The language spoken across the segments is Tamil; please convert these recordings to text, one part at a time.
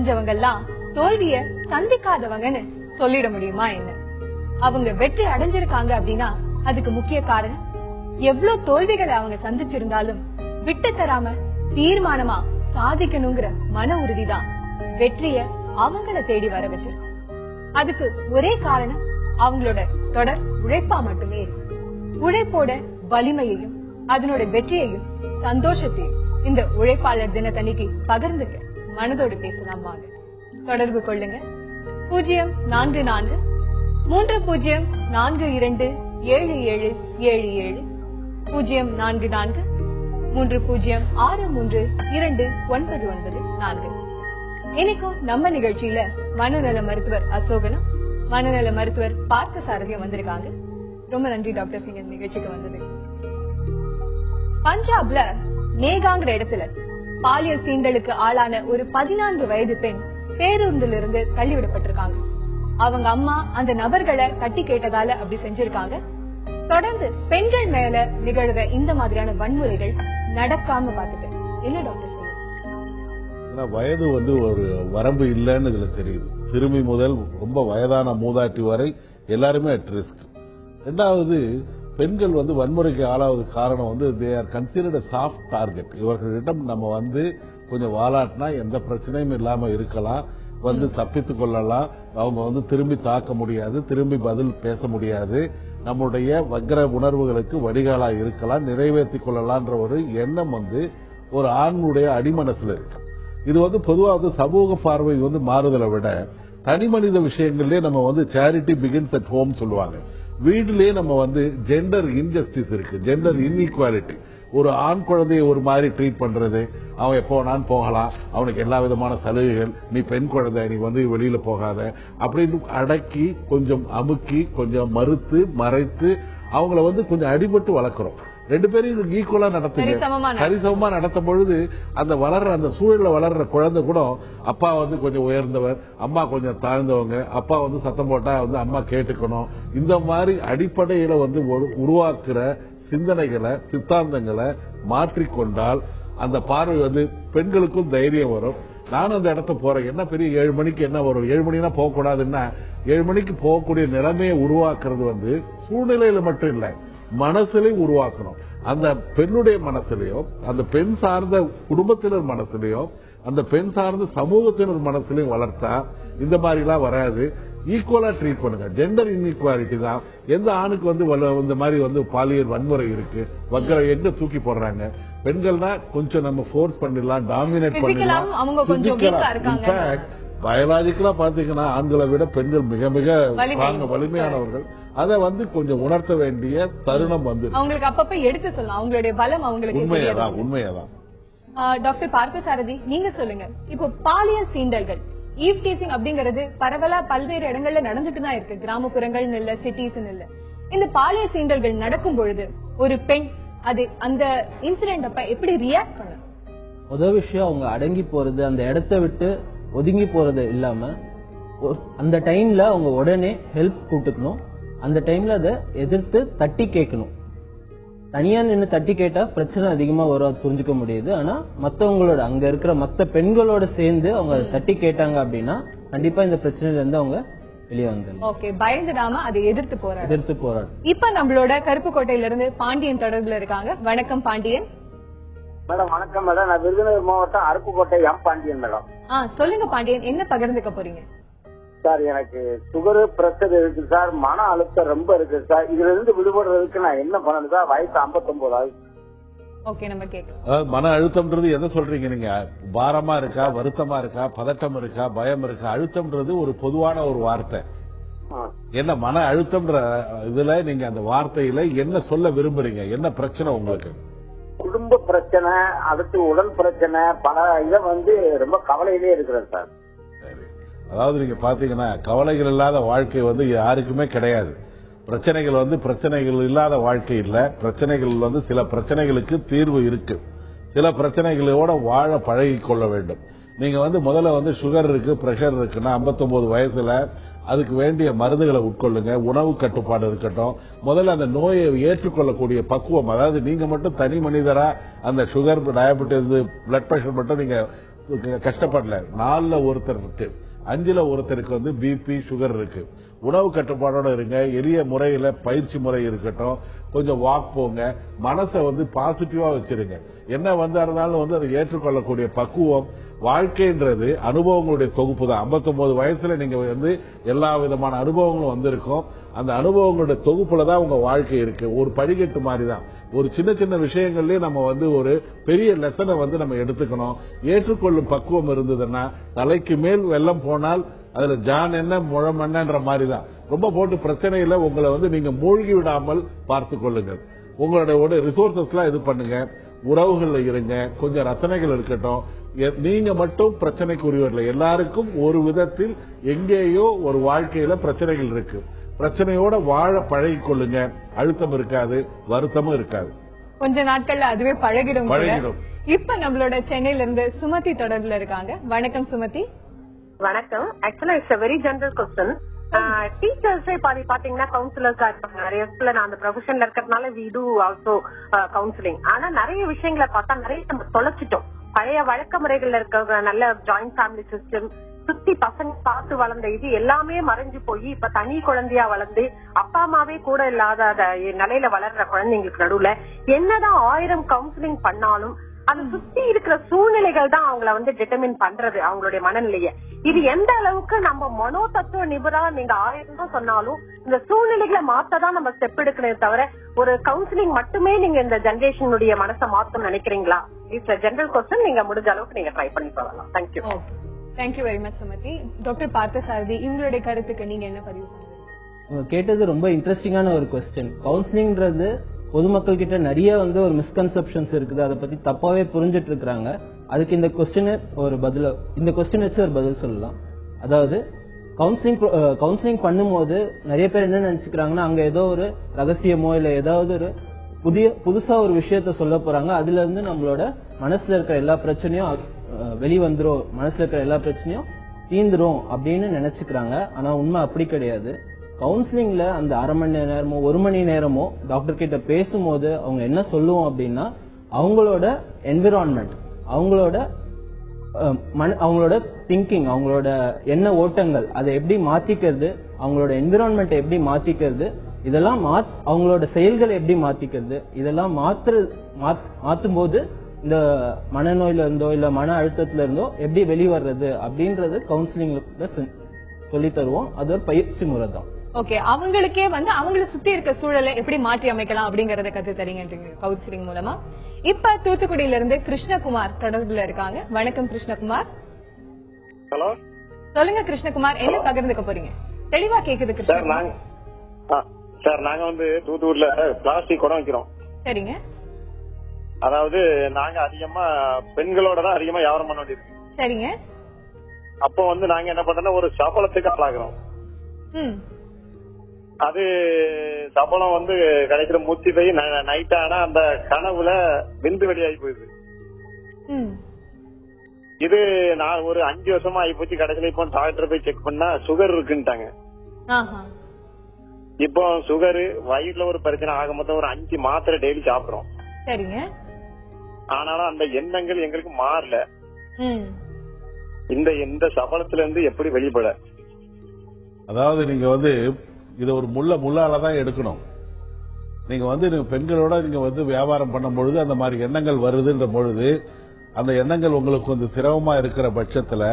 அடைஞ்சவங்க எல்லாம் தோல்விய சந்திக்காதவங்கன்னு சொல்லிட முடியுமா என்ன? அவங்க வெற்றி அடைஞ்சிருக்காங்க அப்படின்னா அதுக்கு முக்கிய காரணம் எவ்வளவு தோல்விகளை அவங்க சந்திச்சிருந்தாலும் விட்டு தராம தீர்மானமா சாதிக்கணுங்கிற மன உறுதிதான் வெற்றிய அவங்கள தேடி வர வச்சிருக்கு. அதுக்கு ஒரே காரணம் அவங்களோட தொடர் உழைப்பா மட்டுமே இருக்கு. உழைப்போட வலிமையையும் அதனோட வெற்றியையும் சந்தோஷத்தையும் இந்த உழைப்பாளர் தினத்தன்னைக்கு பகிர்ந்துக்க மனதோடு பேசலாம் வாங்க. தொடர்பு கொள்ளுங்க 044-30427777 044-30632994. இன்னைக்கும் நம்ம நிகழ்ச்சியில மனநல மருத்துவர் அசோகனும் மனநல மருத்துவர் பார்த்த சாரதியும் வந்திருக்காங்க. ரொம்ப நன்றி டாக்டர் சிங் நிகழ்ச்சிக்கு வந்தது. பஞ்சாப்ல நேகாங்கிற இடத்துல பாலியல் சீண்டலுக்கு ஆளான ஒரு 14 வயது பெண் பேருந்திலிருந்து தள்ளிவிடப்பட்டிருக்காங்க. அவங்க அம்மா அந்த நபர்களை கட்டி கேட்டதால அப்படி செஞ்சிருக்காங்க. தொடர்ந்து பெண்கள் மேல நிகழ்ற இந்த மாதிரியான வன்முறைகள் நடக்காம பாத்துட்டு இல்ல டாக்டர் வயது ஒரு வரம்பு இல்லைன்னு இதுல தெரியுது. சிறுமி முதல் ரொம்ப வயதான மூதாட்டி வரை எல்லாருமே அட் ரிஸ்க். ரெண்டாவது பெண்கள் வன்முறைக்கு ஆளாவது காரணம் they are considered soft target. இவர்களிடம் நம்ம கொஞ்சம் வாலாட்டினா எந்த பிரச்சனையும் இல்லாம இருக்கலாம், தப்பித்துக் கொள்ளலாம். அவங்க திரும்பி தாக்க முடியாது, திரும்பி பதில் பேச முடியாது. நம்முடைய வக்ர உணர்வுகளுக்கு வடிகாலா இருக்கலாம், நிறைவேற்றிக் கொள்ளலாம்ன்ற ஒரு எண்ணம் ஒரு ஆணுடைய அடிமனசுல இருக்கு. இது பொதுவாக சமூக பார்வை மாறுதலை விட தனி மனித விஷயங்களே நம்ம சேரிட்டி பிகின்ஸ் அட் ஹோம் சொல்லுவாங்க. வீட்டிலேயே நம்ம ஜெண்டர் இன்ஜஸ்டிஸ் இருக்கு, ஜெண்டர் இன்இக்வாலிட்டி. ஒரு ஆண் குழந்தைய ஒரு மாதிரி ட்ரீட் பண்றது, அவன் எப்போ வேணாலும் போகலாம், அவனுக்கு எல்லா விதமான சலுகைகள், நீ பெண் குழந்தை நீ வெளியில போகாத அப்படின்னு அடக்கி கொஞ்சம் அமுக்கி கொஞ்சம் மறுத்து மறைத்து அவங்கள கொஞ்சம் அடிபட்டு வளர்க்கிறோம். ரெண்டு பேரும் ஈக்குவலா நடத்துங்க, சரிசமமா நடத்தும் பொழுது அந்த அந்த சூழல்ல வளர்ற குழந்தை கூட அப்பா கொஞ்சம் உயர்ந்தவர், அம்மா கொஞ்சம் தாழ்ந்தவங்க, அப்பா சத்தம் போட்டா அம்மா கேட்டுக்கணும். இந்த மாதிரி அடிப்படையில உருவாக்குற சிந்தனைகளை சித்தாந்தங்களை மாற்றிக்கொண்டால் அந்த பார்வை பெண்களுக்கும் தைரியம் வரும். நானும் அந்த இடத்த போறேன், என்ன பெரிய 7 மணிக்கு என்ன வரும், 7 மணினா போக கூடாதுன்னா 7 மணிக்கு போகக்கூடிய நிலைமையை உருவாக்குறது சூழ்நிலையில மட்டும் இல்ல, மனசுலையும் உருவாக்கணும். அந்த பெண்ணுடைய மனசுலயும் அந்த பெண் சார்ந்த குடும்பத்தினர் மனசுலயும் அந்த பெண் சார்ந்த சமூகத்தினர் மனசுலயும் வளர்த்தா இந்த மாதிரி எல்லாம் வராது. ஈக்குவலா ட்ரீட் பண்ணுங்க. ஜெண்டர் இன்இக்வாலிட்டி தான். எந்த ஆணுக்கு இந்த மாதிரி பாலியல் வன்முறை இருக்கு, வக்கர எங்க தூக்கி போடுறாங்க. பெண்கள்னா கொஞ்சம் நம்ம ஃபோர்ஸ் பண்ணிடலாம், டாமினேட் பண்ணிடலாம். பயாலஜிக்கலா பாத்தீங்கன்னா ஆண்களை விட பெண்கள் மிக மிக வலிமையானவர்கள். அதை கொஞ்சம் உணர்த்த வேண்டிய தருணம் அவங்களுக்கு அப்பப்ப எடுத்து சொல்லலாம், அவங்களுடைய பலம் அவங்களுக்கு உண்மையாதான். டாக்டர் பார்த்த சாரதி, நீங்க சொல்லுங்க, இப்போ பாலியல் சீண்டல்கள் ஈவ் டீசிங் அப்படிங்கறது பரவலா பல்வேறு இடங்கள்ல நடந்துட்டு தான் இருக்கு, கிராமப்புறங்கள் இல்ல சிட்டிஸ் இல்ல. இந்த பாலியல் சீண்டல்கள் நடக்கும் பொழுது ஒரு பெண் அது அந்த இன்சிடென்ட் அப்ப எப்படி ரியாக்ட் பண்ண? முதல் விஷயம் அவங்க அடங்கி போறது, அந்த இடத்தை விட்டு ஒதுங்கி போறது இல்லாம அந்த டைம்ல அவங்க உடனே ஹெல்ப் கூட்டுக்கணும். அந்த டைம்ல அதை எதிர்த்து தட்டி கேட்கணும். தனியா நின்று தட்டி கேட்டா பிரச்சனை அதிகமா வரும், புரிஞ்சுக்க முடியுது. ஆனா மத்தவங்களோட அங்க இருக்கிற மத்த பெண்களோட சேர்ந்து அவங்க தட்டி கேட்டாங்க அப்படின்னா கண்டிப்பா இந்த பிரச்சனையில இருந்து அவங்க வெளியே வந்துடும். ஓகே, பயந்துடாம அதை எதிர்த்து போராடு. இப்ப நம்மளோட கருப்புக்கோட்டையில இருந்து பாண்டியன் தொடர்புல இருக்காங்க. வணக்கம் பாண்டியன். மேடம் வணக்கம் மேடம், நான் விருதுநகர் மாவட்டம் அருப்புக்கோட்டை எம் பாண்டியன் மேடம். சொல்லுங்க பாண்டியன், என்ன பகிர்ந்துக்க போறீங்க? சார் எனக்கு சுகர் பிரஷர் இருக்கு சார், மன அழுத்தம் ரொம்ப இருக்கு சார். இதுல இருந்து விடுபடுறதுக்கு நான் என்ன பண்ணணும் சார்? வயசு 59 ஆகுது. ஓகே, நம்ம கேட்கலாம். மன அழுத்தம்ன்றது எதை சொல்றீங்க நீங்க? பாரமா இருக்கா, வருத்தமா இருக்கா, பதட்டம் இருக்கா, பயம் இருக்கா? அழுத்தம்ன்றது ஒரு பொதுவான ஒரு வார்த்தை. என்ன மன அழுத்தம்ன்ற இதுல நீங்க அந்த வார்த்தையில என்ன சொல்ல விரும்புறீங்க? என்ன பிரச்சனை உங்களுக்கு? குடும்ப பிரச்சனை, அடுத்து உடல் பிரச்சனை, பல இதை ரொம்ப கவலையிலே இருக்கிறேன் சார். அதாவது நீங்க பாத்தீங்கன்னா கவலைகள் இல்லாத வாழ்க்கை யாருக்குமே கிடையாது. பிரச்சனைகள் பிரச்சனைகள் இல்லாத வாழ்க்கை இல்ல. பிரச்சனைகள் சில பிரச்சனைகளுக்கு தீர்வு இருக்கு. சில பிரச்சனைகளோட வாழ பழகி கொள்ள வேண்டும். நீங்க முதல்ல சுகர் இருக்கு, பிரஷர் இருக்குன்னா 59 வயசுல அதுக்கு வேண்டிய மருந்துகளை உட்கொள்ளுங்க. உணவு கட்டுப்பாடு இருக்கட்டும். முதல்ல அந்த நோயை ஏற்றுக்கொள்ளக்கூடிய பக்குவம், அதாவது நீங்க மட்டும் தனி மனிதரா அந்த சுகர், டயபெட்டிஸ், பிளட் பிரஷர் மட்டும் நீங்க கஷ்டப்படல. 4ல ஒருத்தருக்கு 5ல ஒருத்தருக்கு வந்து பிபி சுகர் இருக்கு. உணவு கட்டுப்பாடோட இருங்க. எளிய முறையில பயிற்சி முறை இருக்கட்டும். கொஞ்சம் வாக் போங்க. மனசை வந்து பாசிட்டிவா வச்சிருங்க. என்ன இருந்தாலும் வந்து அதை ஏற்றுக்கொள்ளக்கூடிய பக்குவம். வாழ்க்கைன்றது அனுபவங்களுடைய தொகுப்பு தான். 59 வயசுல நீங்க வந்து எல்லா விதமான அனுபவங்களும் வந்திருக்கும். அந்த அனுபவங்களுடைய தொகுப்புல தான் உங்க வாழ்க்கை இருக்கு. ஒரு படிக்கட்டு மாதிரி தான். ஒரு சின்ன சின்ன விஷயங்கள்லயே நம்ம வந்து ஒரு பெரிய லெசனை வந்து நம்ம எடுத்துக்கணும். ஏற்றுக்கொள்ளும் பக்குவம் இருந்ததுன்னா தலைக்கு மேல் வெள்ளம் போனால் அதுல ஜான் என்ன முழம் என்னன்ற மாதிரி தான். ரொம்ப போட்டு பிரச்சனையில உங்களை வந்து நீங்க மூழ்கி விடாமல் பார்த்துக் கொள்ளுங்கள். உங்களோட ரிசோர்சஸ் எல்லாம் இது பண்ணுங்க. உறவுகள்ல இருங்க. கொஞ்சம் ரசனைகள் இருக்கட்டும். நீங்க மட்டும் பிரச்சனைக்குரியவர்கள். எல்லாருக்கும் ஒரு விதத்தில் எங்கேயோ ஒரு வாழ்க்கையில பிரச்சனைகள் இருக்கு. பிரச்சனையோட வாழ பழகிக் கொள்ளுங்க. அழுத்தம் இருக்காது, வருத்தமும் இருக்காது. கொஞ்ச நாட்கள்ல அதுவே பழகிடும். இப்ப நம்மளோட சென்னையில இருந்து சுமதி தொடர்புல இருக்காங்க. வணக்கம் சுமதி. வணக்கம். ஆக்சுவலா it's a very general question. டீச்சர்ஸே பாத்தீங்கன்னா கவுன்சிலர்ஸா இருப்பாங்க. நிறைய இடத்துல நான் அந்த ப்ரொஃபஷன்ல இருக்கிறதுனால we do also counseling. ஆனா நிறைய விஷயங்களை பார்த்தா நிறைய நம்ம தொலைச்சிட்டோம். பழைய வழக்க முறைகள்ல இருக்க நல்ல ஜாயிண்ட் ஃபேமிலி சிஸ்டம், சுத்தி பசங்க பார்த்து வளர்ந்த இது எல்லாமே மறைஞ்சு போய் இப்ப தனி குழந்தையா வளர்ந்து அப்பா அம்மாவே கூட இல்லாத நிலையில வளர்ற குழந்தைங்களுக்கு நடுவுல என்னதான் 1000 கவுன்சிலிங் பண்ணாலும் அது சுத்தி இருக்கிற சூழ்நிலைகள் தான் அவங்கள வந்து டிட்டர்மின் பண்றது, அவங்களுடைய மனநிலைய. இது எந்த அளவுக்கு நம்ம மனோ தத்துவ நிபுணரா நீங்க 1000 தான் சொன்னாலும் இந்த சூழ்நிலைகளை மாத்ததான் நம்ம ஸ்டெப் எடுக்கணும் தவிர ஒரு கவுன்சிலிங் மட்டுமே நீங்க இந்த ஜெனரேஷனுடைய மனசை மாத்தணும்னு நினைக்கிறீங்களா? It's general question. நீங்க முடிஞ்ச அளவுக்கு நீங்க ட்ரை பண்ணி சொல்லலாம். Thank you. Thank you very much Sumathi. Doctor Parthasarathy, இவங்களுடைய கருத்துக்கு நீங்க என்ன பதிவு பண்ணுவீங்க? கேட்டது ரொம்ப இன்ட்ரெஸ்டிங்கான ஒரு கொஸ்டின். கவுன்சிலிங்ன்றது பொதுமக்கள் கிட்ட நிறைய வந்து ஒரு மிஸ்கன்செப்ஷன்ஸ் இருக்குது. அதை பத்தி தப்பாவே புரிஞ்சிட்டு இருக்காங்க. அதுக்கு இந்த கொஸ்டின் வச்சு ஒரு பதில் சொல்லலாம். அதாவது கவுன்சிலிங் பண்ணும்போது நிறைய பேர் என்ன நினைச்சுக்கிறாங்கன்னா அங்க ஏதோ ஒரு ரகசியமோ இல்ல ஏதாவது ஒரு புதுசா ஒரு விஷயத்த சொல்ல போறாங்க. அதுல இருந்து நம்மளோட மனசுல இருக்கிற எல்லா பிரச்சனையும் வெளிவந்துரும், மனசுல இருக்கிற எல்லா பிரச்சனையும் தீந்துரும் அப்படின்னு நினைச்சுக்கிறாங்க. ஆனா உண்மை அப்படி கிடையாது. கவுன்சிலிங்ல அந்த அரை மணி நேரமோ 1 மணி நேரமோ டாக்டர் கிட்ட பேசும்போது அவங்க என்ன சொல்லுவோம் அப்படின்னா அவங்களோட என்விரான்மெண்ட், அவங்களோட திங்கிங், அவங்களோட எண்ண ஓட்டங்கள் அதை எப்படி மாத்திக்கிறது, அவங்களோட என்விரான்மெண்ட் எப்படி மாத்திக்கிறது, இதெல்லாம் அவங்களோட செயல்களை எப்படி மாத்திக்கிறது, இதெல்லாம் மாத்தும் போது இந்த மனநோயில இருந்தோ இல்ல மன அழுத்தத்துல இருந்தோ எப்படி வெளிவர்றது அப்படின்றது கவுன்சிலிங்ல சொல்லி தருவோம். அது ஒரு பயிற்சி முறை தான். ஓகே, அவங்களுக்கே வந்து அவங்களை சுத்தி இருக்க சூழலை எப்படி மாற்றி அமைக்கலாம் அப்படிங்கறத கத்து தரீங்க கவுன்சிலிங் மூலமா. இப்ப தூத்துக்குடியில இருந்து கிருஷ்ணகுமார் தொடர்புல இருக்காங்க. வணக்கம் கிருஷ்ணகுமார். ஹலோ, சொல்லுங்க கிருஷ்ணகுமார், என்ன பகிர்ந்துக்க போறீங்க? தெளிவா கேக்குது கிருஷ்ணகுமார். சார், நாங்க வந்து தூத்துக்குடியில பிளாஸ்டிக் குடம் வைக்கிறோம். சரிங்க. அதாவது நாங்க அதிகமா பெண்களோட தான் அதிகமா வியாபாரம் பண்ண வேண்டியிருக்கு. சரிங்க. அப்போ வந்து நாங்க என்ன பண்றோம்னா ஒரு சபலத்துக்கு ஆளாகிறோம். அது சபலம் வந்து கிடைக்கிற முத்தி போய் நைட் ஆனா அந்த கனவுல விந்து வெளியாகி போயிடுது. இது நான் ஒரு 5 வருஷமா ஆகி போச்சு. கடைசியில இப்போ டாக்டர் போய் செக் பண்ணா சுகர் இருக்குன்ட்டாங்க. இப்போ சுகர் வயிறுல ஒரு பிரச்சனை ஆக மொத்தம் ஒரு 5 மாத்திரை டெய்லி சாப்பிடுறோம். சரிங்க. ஆனாலும் அந்த எண்ணங்கள் எங்களுக்கு மாறல. இந்த சபலத்துல இருந்து எப்படி வெளிப்பட? அதாவது நீங்க வந்து இதை ஒரு முள்ளாலதான் எடுக்கணும். நீங்க வந்து பெண்களோட நீங்க வந்து வியாபாரம் பண்ணும் பொழுது அந்த மாதிரி எண்ணங்கள் வருதுன்ற பொழுது அந்த எண்ணங்கள் உங்களுக்கு வந்து சிரமமா இருக்கிற பட்சத்துல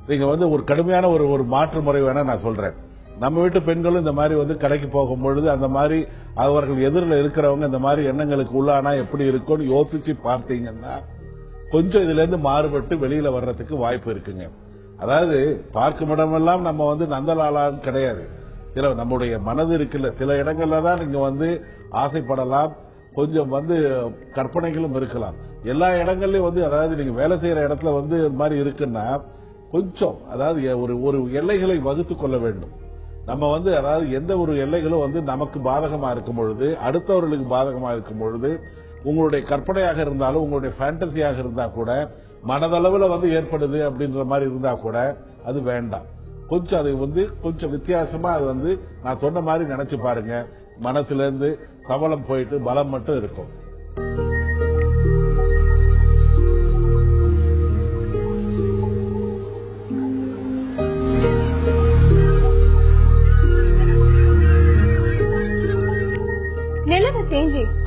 நீங்க வந்து ஒரு கடுமையான ஒரு மாற்று முறை வேணா நான் சொல்றேன். நம்ம வீட்டு பெண்களும் இந்த மாதிரி வந்து கடைக்கு போகும் பொழுது அந்த மாதிரி அவர்கள் எதிரில் இருக்கிறவங்க இந்த மாதிரி எண்ணங்களுக்கு உள்ளானா எப்படி இருக்கும்னு யோசிச்சு பார்த்தீங்கன்னா கொஞ்சம் இதுல இருந்து மாறுபட்டு வெளியில வர்றதுக்கு வாய்ப்பு இருக்குங்க. அதாவது பார்க்கும் இடமெல்லாம் நம்ம வந்து நந்தலாலான்னு கிடையாது. சில நம்முடைய மனது இருக்குல்ல, சில இடங்கள்ல தான் நீங்க வந்து ஆசைப்படலாம், கொஞ்சம் வந்து கற்பனைகளும் இருக்கலாம். எல்லா இடங்கள்லயும் வந்து அதாவது நீங்க வேலை செய்யற இடத்துல வந்து இது மாதிரி இருக்குன்னா கொஞ்சம் அதாவது ஒரு எல்லைகளை வகுத்து கொள்ள வேண்டும். நம்ம வந்து அதாவது எந்த ஒரு எல்லைகளும் வந்து நமக்கு பாதகமா இருக்கும் பொழுது அடுத்தவர்களுக்கு பாதகமா இருக்கும் பொழுது உங்களுடைய கற்பனையாக இருந்தாலும் உங்களுடைய ஃபேண்டசியாக இருந்தா கூட மனதளவுல வந்து ஏற்படுது அப்படின்ற மாதிரி இருந்தா கூட அது வேண்டாம். கொஞ்சம் அது வந்து கொஞ்சம் வித்தியாசமா அது வந்து நான் சொன்ன மாதிரி நினைச்சு பாருங்க. மனசுல இருந்து சபலம் போயிட்டு பலம் மட்டும் இருக்கும்.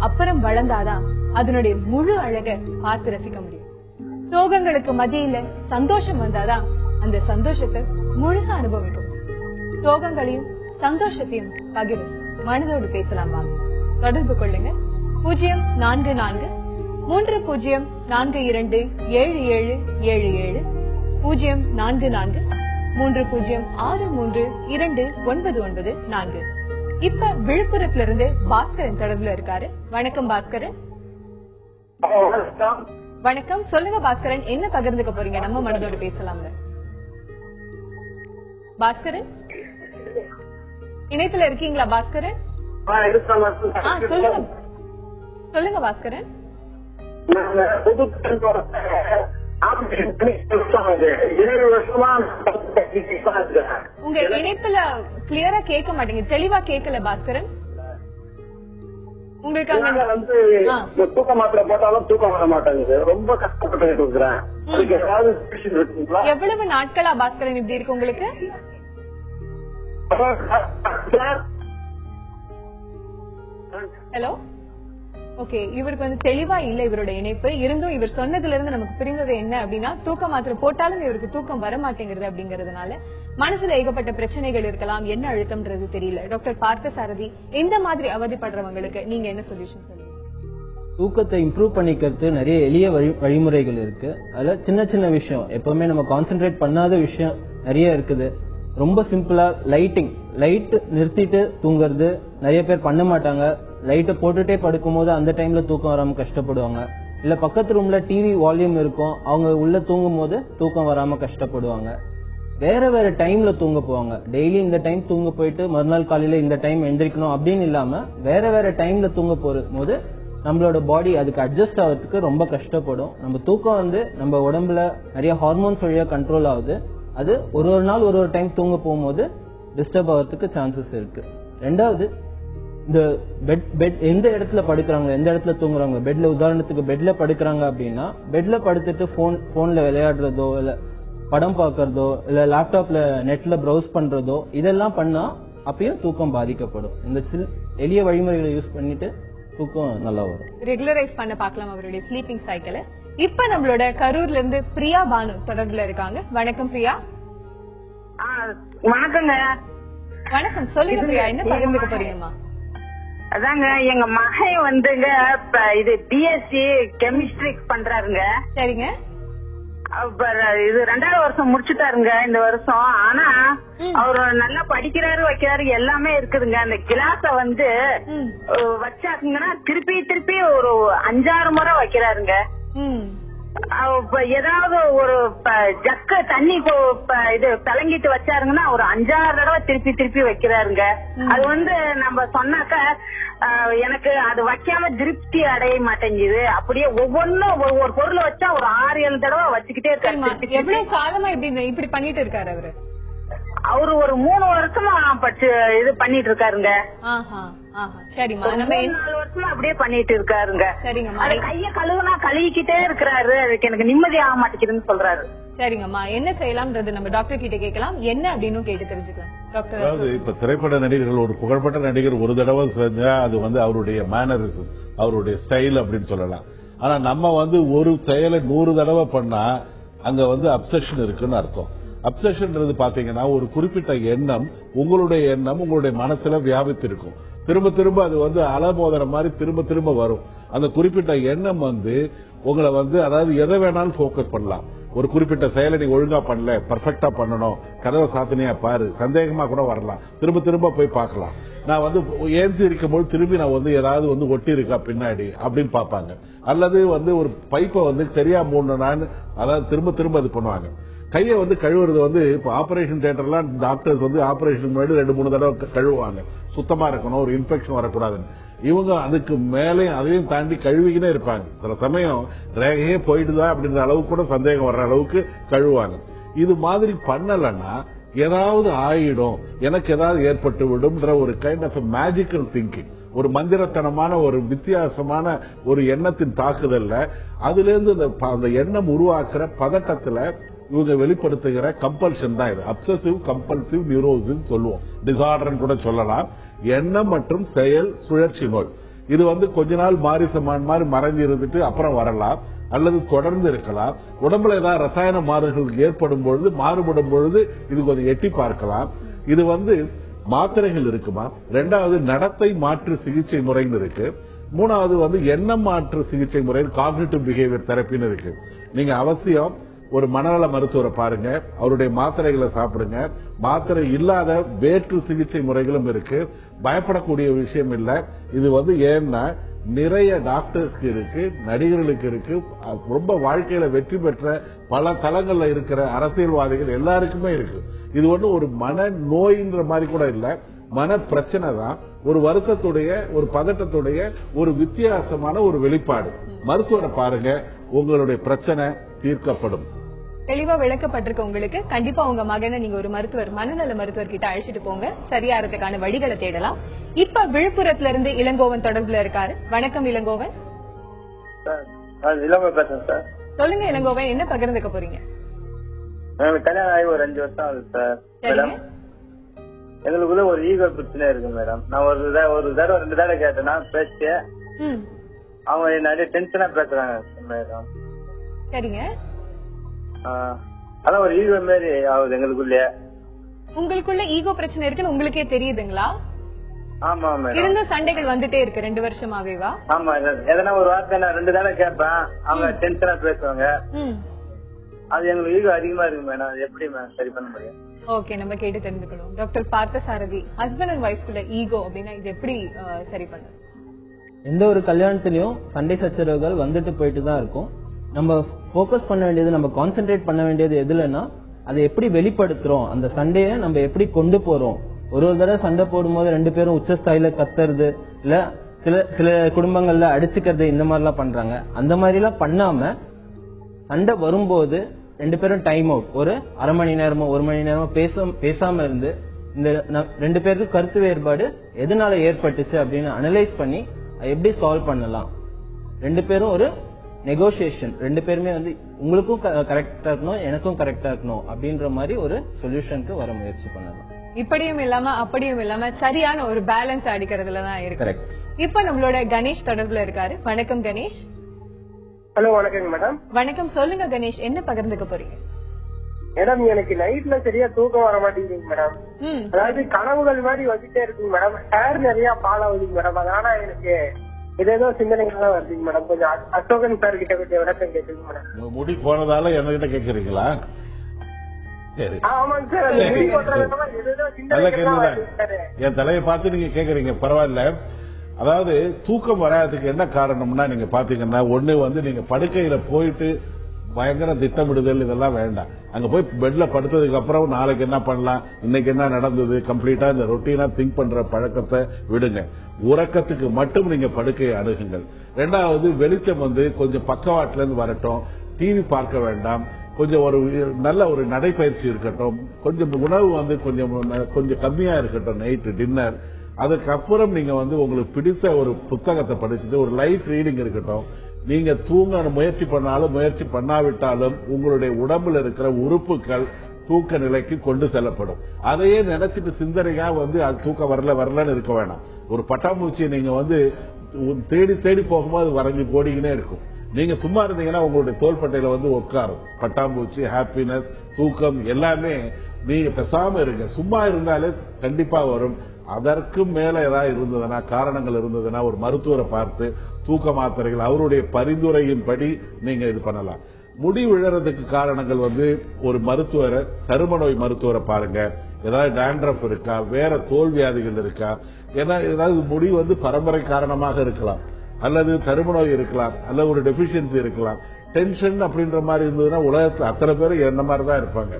அப்புறம் வளர்ந்தாதான் அதனுடைய முழு அழக பார்த்து ரசிக்க முடியும். சோகங்களுக்கு மத்தியில சந்தோஷம் வந்தாதான் அந்த சந்தோஷத்தை முழுசா அனுபவிக்கும். சோகங்களையும் சந்தோஷத்தையும் பகிரும் மனதோடு பேசலாம் வாங்க. தொடர்பு கொள்ளுங்க 044-30427777 044-30632994. இப்ப விழுப்புரத்துல இருந்து பாஸ்கரன் தொடர்புல இருக்காரு. வணக்கம் பாஸ்கரன். வணக்கம், சொல்லுங்க பாஸ்கரன், என்ன பகிர்ந்துக்க போறீங்க? நம்ம மனதோடு பேசலாம்ல. பாஸ்கரன் இணையத்துல இருக்கீங்களா? பாஸ்கரன் சொல்லுங்க பாஸ்கரன். உங்க இணைப்புல கிளியரா கேட்க மாட்டேங்குது, தெளிவா கேட்கல பாஸ்கரன். உங்களுக்கு தூக்க மாத்திரை போட்டாலும் தூக்கம் வர மாட்டேங்குது, ரொம்ப கஷ்டப்பட்டு இருக்கிறேன். எவ்வளவு நாட்களா பாஸ்கரன் இப்படி இருக்கு உங்களுக்கு? ஹலோ, ஓகே, இவருக்கு வந்து தெளிவா இல்ல இவரோட இணைப்பு. இருந்தும் இவர் சொன்னதுல இருந்து நமக்கு புரிந்தது என்ன அப்படின்னா, தூக்க மாத்திரை போட்டாலும் இவருக்கு தூக்கம் வர மாட்டேங்கிறது அப்படிங்கறதுனால மனசுல ஏகப்பட்ட பிரச்சனைகள் இருக்கலாம், என்ன அழுத்தம்ன்றது தெரியல. டாக்டர் பார்த்தசாரதி, இந்த மாதிரி அவதிப்படுறவங்களுக்கு நீங்க என்ன சொல்யூஷன் சொல்லுங்க? தூக்கத்தை இம்ப்ரூவ் பண்ணிக்கிறது நிறைய எளிய வழிமுறைகள் இருக்கு. அதுல சின்ன சின்ன விஷயம், எப்பவுமே நம்ம கான்சென்ட்ரேட் பண்ணாத விஷயம் நிறைய இருக்குது. ரொம்ப சிம்பிளா லைட் நிறுத்திட்டு தூங்குறது நிறைய பேர் பண்ண மாட்டாங்க. லைட்டை போட்டுட்டே படுக்கும் போது அந்த டைம்ல தூக்கம் வராம கஷ்டப்படுவாங்க. இல்ல பக்கத்து ரூம்ல டிவி வால்யூம் இருக்கும், அவங்க உள்ள தூங்கும் போது தூக்கம் வராம கஷ்டப்படுவாங்க. வேற டைம்ல தூங்க போவாங்க. டெய்லி இந்த டைம் தூங்க போயிட்டு மறுநாள் காலையில இந்த டைம் எந்திரிக்கணும் அப்படின்னு இல்லாம வேற டைம்ல தூங்க போது நம்மளோட பாடி அதுக்கு அட்ஜஸ்ட் ஆகிறதுக்கு ரொம்ப கஷ்டப்படும். நம்ம தூக்கம் வந்து நம்ம உடம்புல நிறைய ஹார்மோன்ஸ் வழியா கண்ட்ரோல் ஆகுது. அது ஒரு நாள் ஒரு டைம் தூங்க போகும்போது டிஸ்டர்ப் ஆகிறதுக்கு சான்சஸ் இருக்கு. ரெண்டாவது, இந்த பெட் எந்த இடத்துல படுக்கிறாங்க, எந்த இடத்துல தூங்குறாங்க. பெட்ல, உதாரணத்துக்கு பெட்ல படுக்கிறாங்க அப்படின்னா பெட்ல படுத்துட்டு போன்ல விளையாடுறதோ, இல்ல படம் பாக்குறதோ, இல்ல லேப்டாப்ல நெட்ல ப்ரௌஸ் பண்றதோ, இதெல்லாம் பண்ணா அப்பயும் தூக்கம் பாதிக்கப்படும். இந்த எளிய வழிமுறைகளை யூஸ் பண்ணிட்டு தூக்கம் நல்லா வரும். ரெகுலரைஸ் பண்ண பார்க்கலாம் அவருடைய ஸ்லீப்பிங் சைக்கிளை. இப்ப நம்மளோட கரூர்ல இருந்து பிரியா பானு தொடர்புல இருக்காங்க. வணக்கம் பிரியா. வணக்கங்க. வணக்கம், சொல்லுங்க பிரியா, என்ன பகிர்ந்துக்க போறீங்கம்மா? அதாங்க, எங்க மகன் வந்துங்க இது பிஎஸ்சி கெமிஸ்ட்ரி பண்றாருங்க. சரிங்க. இது 2வது வருஷம் முடிச்சுட்டாருங்க இந்த வருஷம். ஆனா அவரு நல்லா படிக்கிறாரு, வைக்கிறாரு, எல்லாமே இருக்குதுங்க. அந்த கிளாஸ வந்து வச்சாக்குங்கன்னா திருப்பி ஒரு 5-6 முறை வைக்கிறாருங்க. ஏதாவது ஒரு ஜக்க தண்ணி இது கலங்கிட்டு வச்சாருங்கன்னா ஒரு 5-6 தடவை திருப்பி வைக்கிறாருங்க. அது வந்து நம்ம சொன்னாக்க எனக்கு அது வைக்காம திருப்தி அடைய மாட்டேங்குது. அப்படியே ஒவ்வொன்னும் ஒவ்வொரு பொருளை வச்சா ஒரு 6-7 தடவை வச்சுக்கிட்டே இருக்காரு. எவ்வளவு காலமா இப்படி பண்ணிட்டு இருக்காரு அவரு? அவரு ஒரு 3 வருஷமா இது பண்ணிட்டு இருக்காருங்க. சரிம்மா, 4 வருஷமா அப்படியே பண்ணிட்டு இருக்காருங்க. சரிங்கம்மா, அது கைய கழுவுனா கழுவிக்கிட்டே இருக்கிறாரு, அதுக்கு எனக்கு நிம்மதி ஆக மாட்டேங்குதுன்னு சொல்றாரு. சரிங்கம்மா, என்ன செய்யலாம்ன்றது நம்ம டாக்டர் கிட்ட கேட்கலாம், என்ன அப்படின்னு கேட்டு தெரிஞ்சுக்கலாம். டாக்டர், அதாவது இப்ப திரைப்பட நடிகர்கள், ஒரு புகழ்பெற்ற நடிகர் ஒரு தடவை செஞ்சா அது வந்து அவருடைய மேனரிசம், அவருடைய ஸ்டைல் அப்படின்னு சொல்லலாம். ஆனா நம்ம வந்து ஒரு செயலை 100 தடவை பண்ணா அங்க வந்து அப்சஷன் இருக்குன்னு அர்த்தம். அப்சஷன்ன்றது பாத்தீங்கன்னா ஒரு குறிப்பிட்ட எண்ணம், உங்களுடைய எண்ணம் உங்களுடைய மனசுல வியாபித்திருக்கும். திரும்ப அது வந்து அலமோதுற மாதிரி திரும்ப வரும். அந்த குறிப்பிட்ட எண்ணம் வந்து உங்களை வந்து, அதாவது எதை வேணாலும் போக்கஸ் பண்ணலாம். ஒரு குறிப்பிட்ட செயலை நீ ஒழுங்கா பண்ணல, பர்ஃபெக்டா பண்ணணும், கதவை சாத்தனையா பாரு, சந்தேகமா கூட வரலாம், திரும்ப போய் பார்க்கலாம். நான் வந்து ஏந்தி இருக்கும் போது திரும்பி நான் வந்து ஏதாவது வந்து ஒட்டி இருக்கா பின்னாடி அப்படின்னு பாப்பாங்க. அல்லது வந்து ஒரு பைப்பை வந்து சரியா மூடணும்னு, அதாவது திரும்ப அது பண்ணுவாங்க. கையை வந்து கழுவுறது வந்து இப்ப ஆபரேஷன் தியேட்டர்லாம் டாக்டர்ஸ் வந்து ஆபரேஷன் முன்னாடி 2-3 தடவை கழுவுவாங்க, சுத்தமா இருக்கணும், ஒரு இன்ஃபெக்ஷன் வரக்கூடாதுன்னு. இவங்க அதுக்கு மேலே அதையும் தாண்டி கழுவிக்கிட்டே இருப்பாங்க. சில சமயம் ரேகையே போயிடுதா அப்படின்ற அளவுக்கு கூட சந்தேகம் வர்ற அளவுக்கு கழுவுவாங்க. இது மாதிரி பண்ணலன்னா ஏதாவது ஆயிடும், எனக்கு ஏதாவது ஏற்பட்டு விடும்ன்ற ஒரு கைண்ட் ஆஃப் மேஜிக்கல் திங்கிங், ஒரு மந்திரத்தனமான ஒரு வித்தியாசமான ஒரு எண்ணத்தின் தாக்குதல்ல அதுல இருந்து அந்த எண்ணம் உருவாக்குற பதட்டத்துல இவங்க வெளிப்படுத்துகிற கம்பல்ஷன் தான் இது. அப்சசிவ் கம்பல்சிவ் நியூரோசிஸ் சொல்லுவோம், டிசார்டர் கூட சொல்லலாம். எண்ணம் மற்றும் செயல் சுழற்சி நோய். இது வந்து கொஞ்ச நாள் மாரிசமான் மாதிரி மறைஞ்சு இருந்துட்டு அப்புறம் வரலாம், அல்லது தொடர்ந்து இருக்கலாம். உடம்புல ஏதாவது ரசாயன மாறுதல்கள் ஏற்படும் பொழுது மாறுபடும் பொழுது இது கொஞ்சம் எட்டி பார்க்கலாம். இது வந்து மாத்திரைகள் இருக்குமா, ரெண்டாவது நடத்தை மாற்று சிகிச்சை முறைன்னு இருக்கு, மூணாவது வந்து எண்ணம் மாற்று சிகிச்சை முறை காக்னிட்டிவ் பிஹேவியர் தெரப்பின்னு இருக்கு. நீங்க அவசியம் ஒரு மனநல மருத்துவரை பாருங்க, அவருடைய மாத்திரைகளை சாப்பிடுங்க. மாத்திரை இல்லாத வேற்று சிகிச்சை முறைகளும் இருக்கு, பயப்படக்கூடிய விஷயம் இல்ல. இது வந்து ஏன்னா நிறைய டாக்டர்ஸ்க்கு இருக்கு, நடிகர்களுக்கு இருக்கு, ரொம்ப வாழ்க்கையில வெற்றி பெற்ற பல தளங்கள்ல இருக்கிற அரசியல்வாதிகள் எல்லாருக்குமே இருக்கு. இது ஒண்ணு ஒரு மன நோயின்ற மாதிரி கூட இல்ல, மன பிரச்சனை தான், ஒரு வருத்தத்துடைய ஒரு பதட்டத்துடைய ஒரு வித்தியாசமான ஒரு வெளிப்பாடு. மருத்துவரை பாருங்க, உங்களுடைய பிரச்சனை தீர்க்கப்படும். தெளிவா விளக்கப்பட்டிருக்க உங்களுக்கு கண்டிப்பா உங்க மகனை நீங்க ஒரு மருத்துவர், மனநல மருத்துவர் கிட்ட அழைச்சிட்டு போங்க, சரியாறதுக்கான வழிகளை தேடலாம். இப்ப விழுப்புரத்துல இருந்து இளங்கோவன் தொடர்புல இருக்காரு. வணக்கம் இளங்கோவன். சொல்லுங்க இளங்கோவன், என்ன பகிர்ந்துக்க போறீங்க? கல்யாணம் ஆகி ஒரு 5 வருஷம் ஆகுது சார். மேடம், எங்களுக்குள்ள ஒரு ஈகோ பிரச்சனை இருக்கு மேடம். நான் ஒரு தடவை 2 தடவை கேட்டேன்னா பேச்சு அவங்க நிறைய டென்ஷனா பேசுறாங்க மேடம். சரிங்க. அதான் ஒரு ஈகோ மாதிரி ஆகுது எங்களுக்குள்ள. உங்களுக்குள்ள ஈகோ பிரச்சனை இருக்குன்னு உங்களுக்கே தெரியுதுங்களா? ஆமா மேடம். இருந்த சண்டைகள் வந்துட்டே இருக்கு 2 வருஷமாவேவா? ஆமா, எதனா ஒரு வார்த்தை நான் 2 தடவை கேட்பேன், அவங்க டென்ஷனா பேசுவாங்க. அது எங்களுக்கு ஈகோ அதிகமா இருக்கு மேடம். அது எப்படி சரி பண்ண முடியும்? ஓகே, நம்ம கேட்டு தெரிஞ்சுக்கணும். டாக்டர் பார்த்தசாரதி, ஹஸ்பண்ட் அண்ட் ஒய்ஃப்குள்ள ஈகோ அப்படின்னா இது எப்படி சரி பண்ணுது? எந்த ஒரு கல்யாணத்திலயும் சண்டை சச்சரவுகள் வந்துட்டு போயிட்டு தான் இருக்கும். நம்ம போக்கஸ் பண்ண வேண்டியது, நம்ம கான்சென்ட்ரேட் பண்ண வேண்டியது எதுலன்னா அதை எப்படி வெளிப்படுத்துறோம், அந்த சண்டையை நம்ம எப்படி கொண்டு போறோம். ஒரு தடவை சண்டை போடும்போது 2 பேரும் உச்ச ஸ்தாயில கத்துறது, இல்ல சில குடும்பங்கள்ல அடிச்சுக்கிறது, இந்த மாதிரி எல்லாம் பண்றாங்க. அந்த மாதிரி எல்லாம் பண்ணாம சண்டை வரும்போது 2 பேரும் டைம் அவுட், ஒரு அரை மணி நேரமோ 1 மணி நேரமோ பேசாம இருந்து இந்த 2 பேருக்கு கருத்து வேறுபாடு எதனால ஏற்பட்டுச்சு அப்படின்னு அனலைஸ் பண்ணி எப்படி சால்வ் பண்ணலாம். 2 பேரும் ஒரு நெகோசியேஷன், 2 பேருமே வந்து உங்களுக்கும் கரெக்டா இருக்கணும், எனக்கும் கரெக்டா இருக்கணும் அப்படின்ற மாதிரி ஒரு சொல்யூஷனுக்கு வர முயற்சி பண்ணலாம். இப்படியும் இல்லாம அப்படியும் இல்லாம சரியான ஒரு பேலன்ஸ் அடிக்கிறதுலதான் இருக்கு. இப்ப நம்மளோட கணேஷ் தொடர்புல இருக்காரு. வணக்கம் கணேஷ். ஹலோ, வணக்கங்க மேடம். வணக்கம், சொல்லுங்க கணேஷ், என்ன பகிர்ந்துக்க போறீங்க? மேடம், எனக்கு நைட்ல சரியா தூக்கம் வர மாட்டேங்குதுங்க மேடம். அதாவது கனவுகள் மாதிரி வந்துட்டே இருக்குங்க மேடம். ஹேர் நிறைய ஃபால் ஆகுதுங்க மேடம். அதனால எனக்கு ஏதோ சிந்தனைகள் வருதுங்க மேடம். கொஞ்சம் அசோகன் சார் கிட்ட கொஞ்சம் விளக்கம் கேட்டுங்க மேடம். முடி போனதால என்கிட்ட கேக்குறீங்களா? சரி, ஆமாங்க சார். என் தலையை பார்த்து நீங்க கேக்குறீங்க, பரவாயில்ல. அதாவது தூக்கம் வராததுக்கு என்ன காரணம்னா, நீங்க பாத்தீங்கன்னா ஒண்ணு வந்து நீங்க படுக்கையில போயிட்டு பயங்கர திட்டமிடுதல் இதெல்லாம் வேண்டாம். அங்க போய் பெட்ல படுத்ததுக்கு அப்புறம் நாளைக்கு என்ன பண்ணலாம், இன்னைக்கு என்ன நடந்தது, கம்ப்ளீட்டா இந்த ரொட்டீனா திங்க் பண்ற பழக்கத்தை விடுங்க. உறக்கத்துக்கு மட்டும் நீங்க படுக்கையை அணுகுங்கள். ரெண்டாவது, வெளிச்சம் வந்து கொஞ்சம் பக்கவாட்டுல இருந்து வரட்டும், டிவி பார்க்க வேண்டாம், கொஞ்சம் ஒரு நல்ல ஒரு நடைப்பயிற்சி இருக்கட்டும், கொஞ்சம் உணவு வந்து கொஞ்சம் கம்மியா இருக்கட்டும், நைட்டு டின்னர். அதுக்கப்புறம் நீங்க வந்து உங்களுக்கு பிடித்த ஒரு புத்தகத்தை படிச்சுட்டு ஒரு லைட் ரீடிங் இருக்கட்டும். நீங்க தூங்க முயற்சி பண்ணாலும் முயற்சி பண்ணாவிட்டாலும் உங்களுடைய உடம்புல இருக்கிற உறுப்புகள் தூக்க நிலைக்கு கொண்டு செல்லப்படும். அதையே நினைச்சிட்டு சிந்தனையா வந்து அது தூக்கம் வரலன்னு இருக்க வேணாம். ஒரு பட்டாம்பூச்சியை நீங்க வந்து தேடி தேடி போகும்போது வரைஞ்சு ஓடிக்கினே இருக்கும். நீங்க சும்மா இருந்தீங்கன்னா உங்களுடைய தோள்பட்டையில வந்து உட்காரும் பட்டாம்பூச்சி. ஹாப்பினஸ், தூக்கம் எல்லாமே நீங்க பேசாம இருங்க. சும்மா இருந்தாலே கண்டிப்பா வரும். அதற்கு மேல ஏதாவது இருந்ததுன்னா, காரணங்கள் இருந்ததுன்னா ஒரு மருத்துவரை பார்த்து தூக்க மாத்திரைகள் அவருடைய பரிந்துரையின்படி நீங்க இது பண்ணலாம். முடி விழறதுக்கு காரணங்கள் வந்து ஒரு மருத்துவரை, சரும நோய் மருத்துவரை பாருங்க. ஏதாவது டேண்ட்ரஃப் இருக்கா, வேற தோல் வியாதிகள் இருக்கா, ஏன்னா ஏதாவது முடி வந்து பரம்பரை காரணமாக இருக்கலாம், அல்லது சரும நோய் இருக்கலாம், அல்லது ஒரு டெபிஷியன்சி இருக்கலாம். டென்ஷன் அப்படின்ற மாதிரி இருந்ததுன்னா உலகத்துல அத்தனை பேரும் என்ன மாதிரி தான் இருப்பாங்க.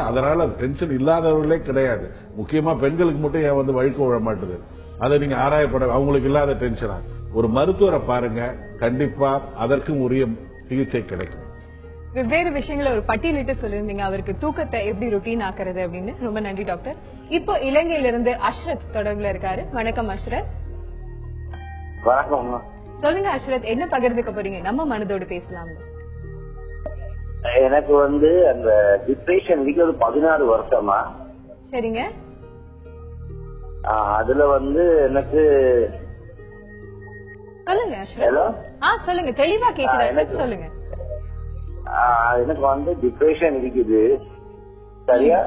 அதனால டென்ஷன் இல்லாதவர்களே கிடையாது. முக்கியமா பெண்களுக்கு மட்டும் ஏன் வந்து வழுக்க விழ மாட்டுது, அதை நீங்க ஆராயப்பட. அவங்களுக்கு இல்லாத டென்ஷனா ஒரு மருத்துவரை பாருங்க, கண்டிப்பா அதற்கும் உரிய சிகிச்சை கிடைக்கும். வெவ்வேறு விஷயங்களை ஒரு பட்டியலிட்டு சொல்லிருந்தீங்க, அவருக்கு தூக்கத்தை எப்படி ரொட்டீன் ஆக்குறது அப்படின்னு. ரொம்ப நன்றி டாக்டர். இப்போ இலங்கையிலிருந்து அஷ்ரத் தொடர்புல இருக்காரு. வணக்கம் அஷ்ரத். வணக்கம். சொல்லுங்க அஷ்ரத், என்ன பகிர்ந்துக்க போறீங்க? நம்ம மனதோடு பேசலாம். எனக்கு வந்து அந்த டிப்ரெஷன் 16 வருஷமா. சரிங்க. அதுல வந்து எனக்கு சொல்லுங்க ஹலோ சொல்லுங்க, தெளிவா கேக்குது, சொல்லுங்க. எனக்கு வந்து டிப்ரெஷன் இருக்குது சரியா.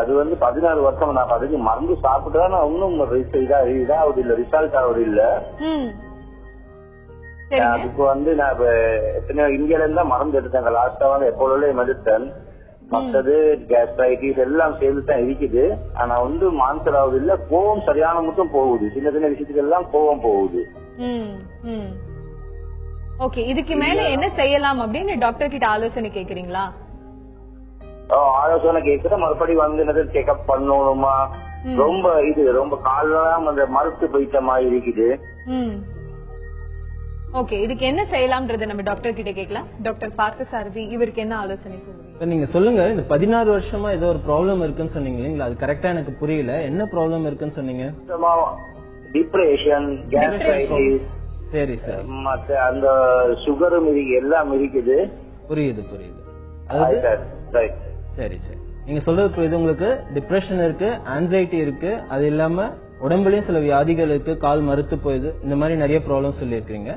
அது வந்து 14 வருஷம் நான் அதுக்கு மருந்து சாப்பிட்டா ஒன்னும் இதாகுது இல்ல, ரிசல்ட் ஆகுது இல்ல. அதுக்கு வந்து நான் எத்தனையோ இந்தியால இருந்தா மருந்து எடுத்தேன். லாஸ்டா வந்து எப்பொழுதே மெடிசன் மற்றது கேஸ்ட்ரைட்டிஸ் எல்லாம் சேர்ந்து தான் இருக்குது. ஆனா வந்து மான்சர் ஆகுது இல்ல, கோவம் சரியான மட்டும் போகுது, சின்ன சின்ன விஷயத்துக்கு எல்லாம் கோவம் போகுது. ஓகே, இதுக்கு மேல என்ன செய்யலாம் அப்படின்னு டாக்டர் கிட்ட ஆலோசனை கேக்குறீங்களா? ஆலோசனை கேட்கிற மறுபடி வந்து செக்அப் பண்ணணுமா? ரொம்ப காலெல்லாம் அந்த மறுத்து போயிட்ட மாதிரி இருக்குது. ஓகே, இதுக்கு என்ன செய்யலாம்ன்றத நம்ம டாக்டர் கிட்ட கேட்கலாம். டாக்டர் பார்த்தசாரதி, இவருக்கு என்ன ஆலோசனை சொல்லுங்க? நீங்க சொல்லுங்க. இந்த 16 வருஷமா ஏதோ ஒரு ப்ராப்ளம் இருக்குன்னு சொன்னீங்க இல்லைங்களா? அது கரெக்டா எனக்கு புரியல. என்ன ப்ராப்ளம் இருக்குன்னு சொன்னீங்க? டிப்ரெஷன், கேஸ்ட்ரைட்டிஸ், சரி சரி, மத்த அந்த சுகரும் எல்லாம் இருக்குது. புரியுது. சரி சரி, நீங்க சொல்றது புரியுது. உங்களுக்கு டிப்ரெஷன் இருக்கு, ஆன்சைட்டி இருக்கு, அது இல்லாம உடம்புலயும் சில வியாதிகள் இருக்கு, கால் மறுத்து போயுது, இந்த மாதிரி நிறைய ப்ராப்ளம் சொல்லியிருக்கீங்க.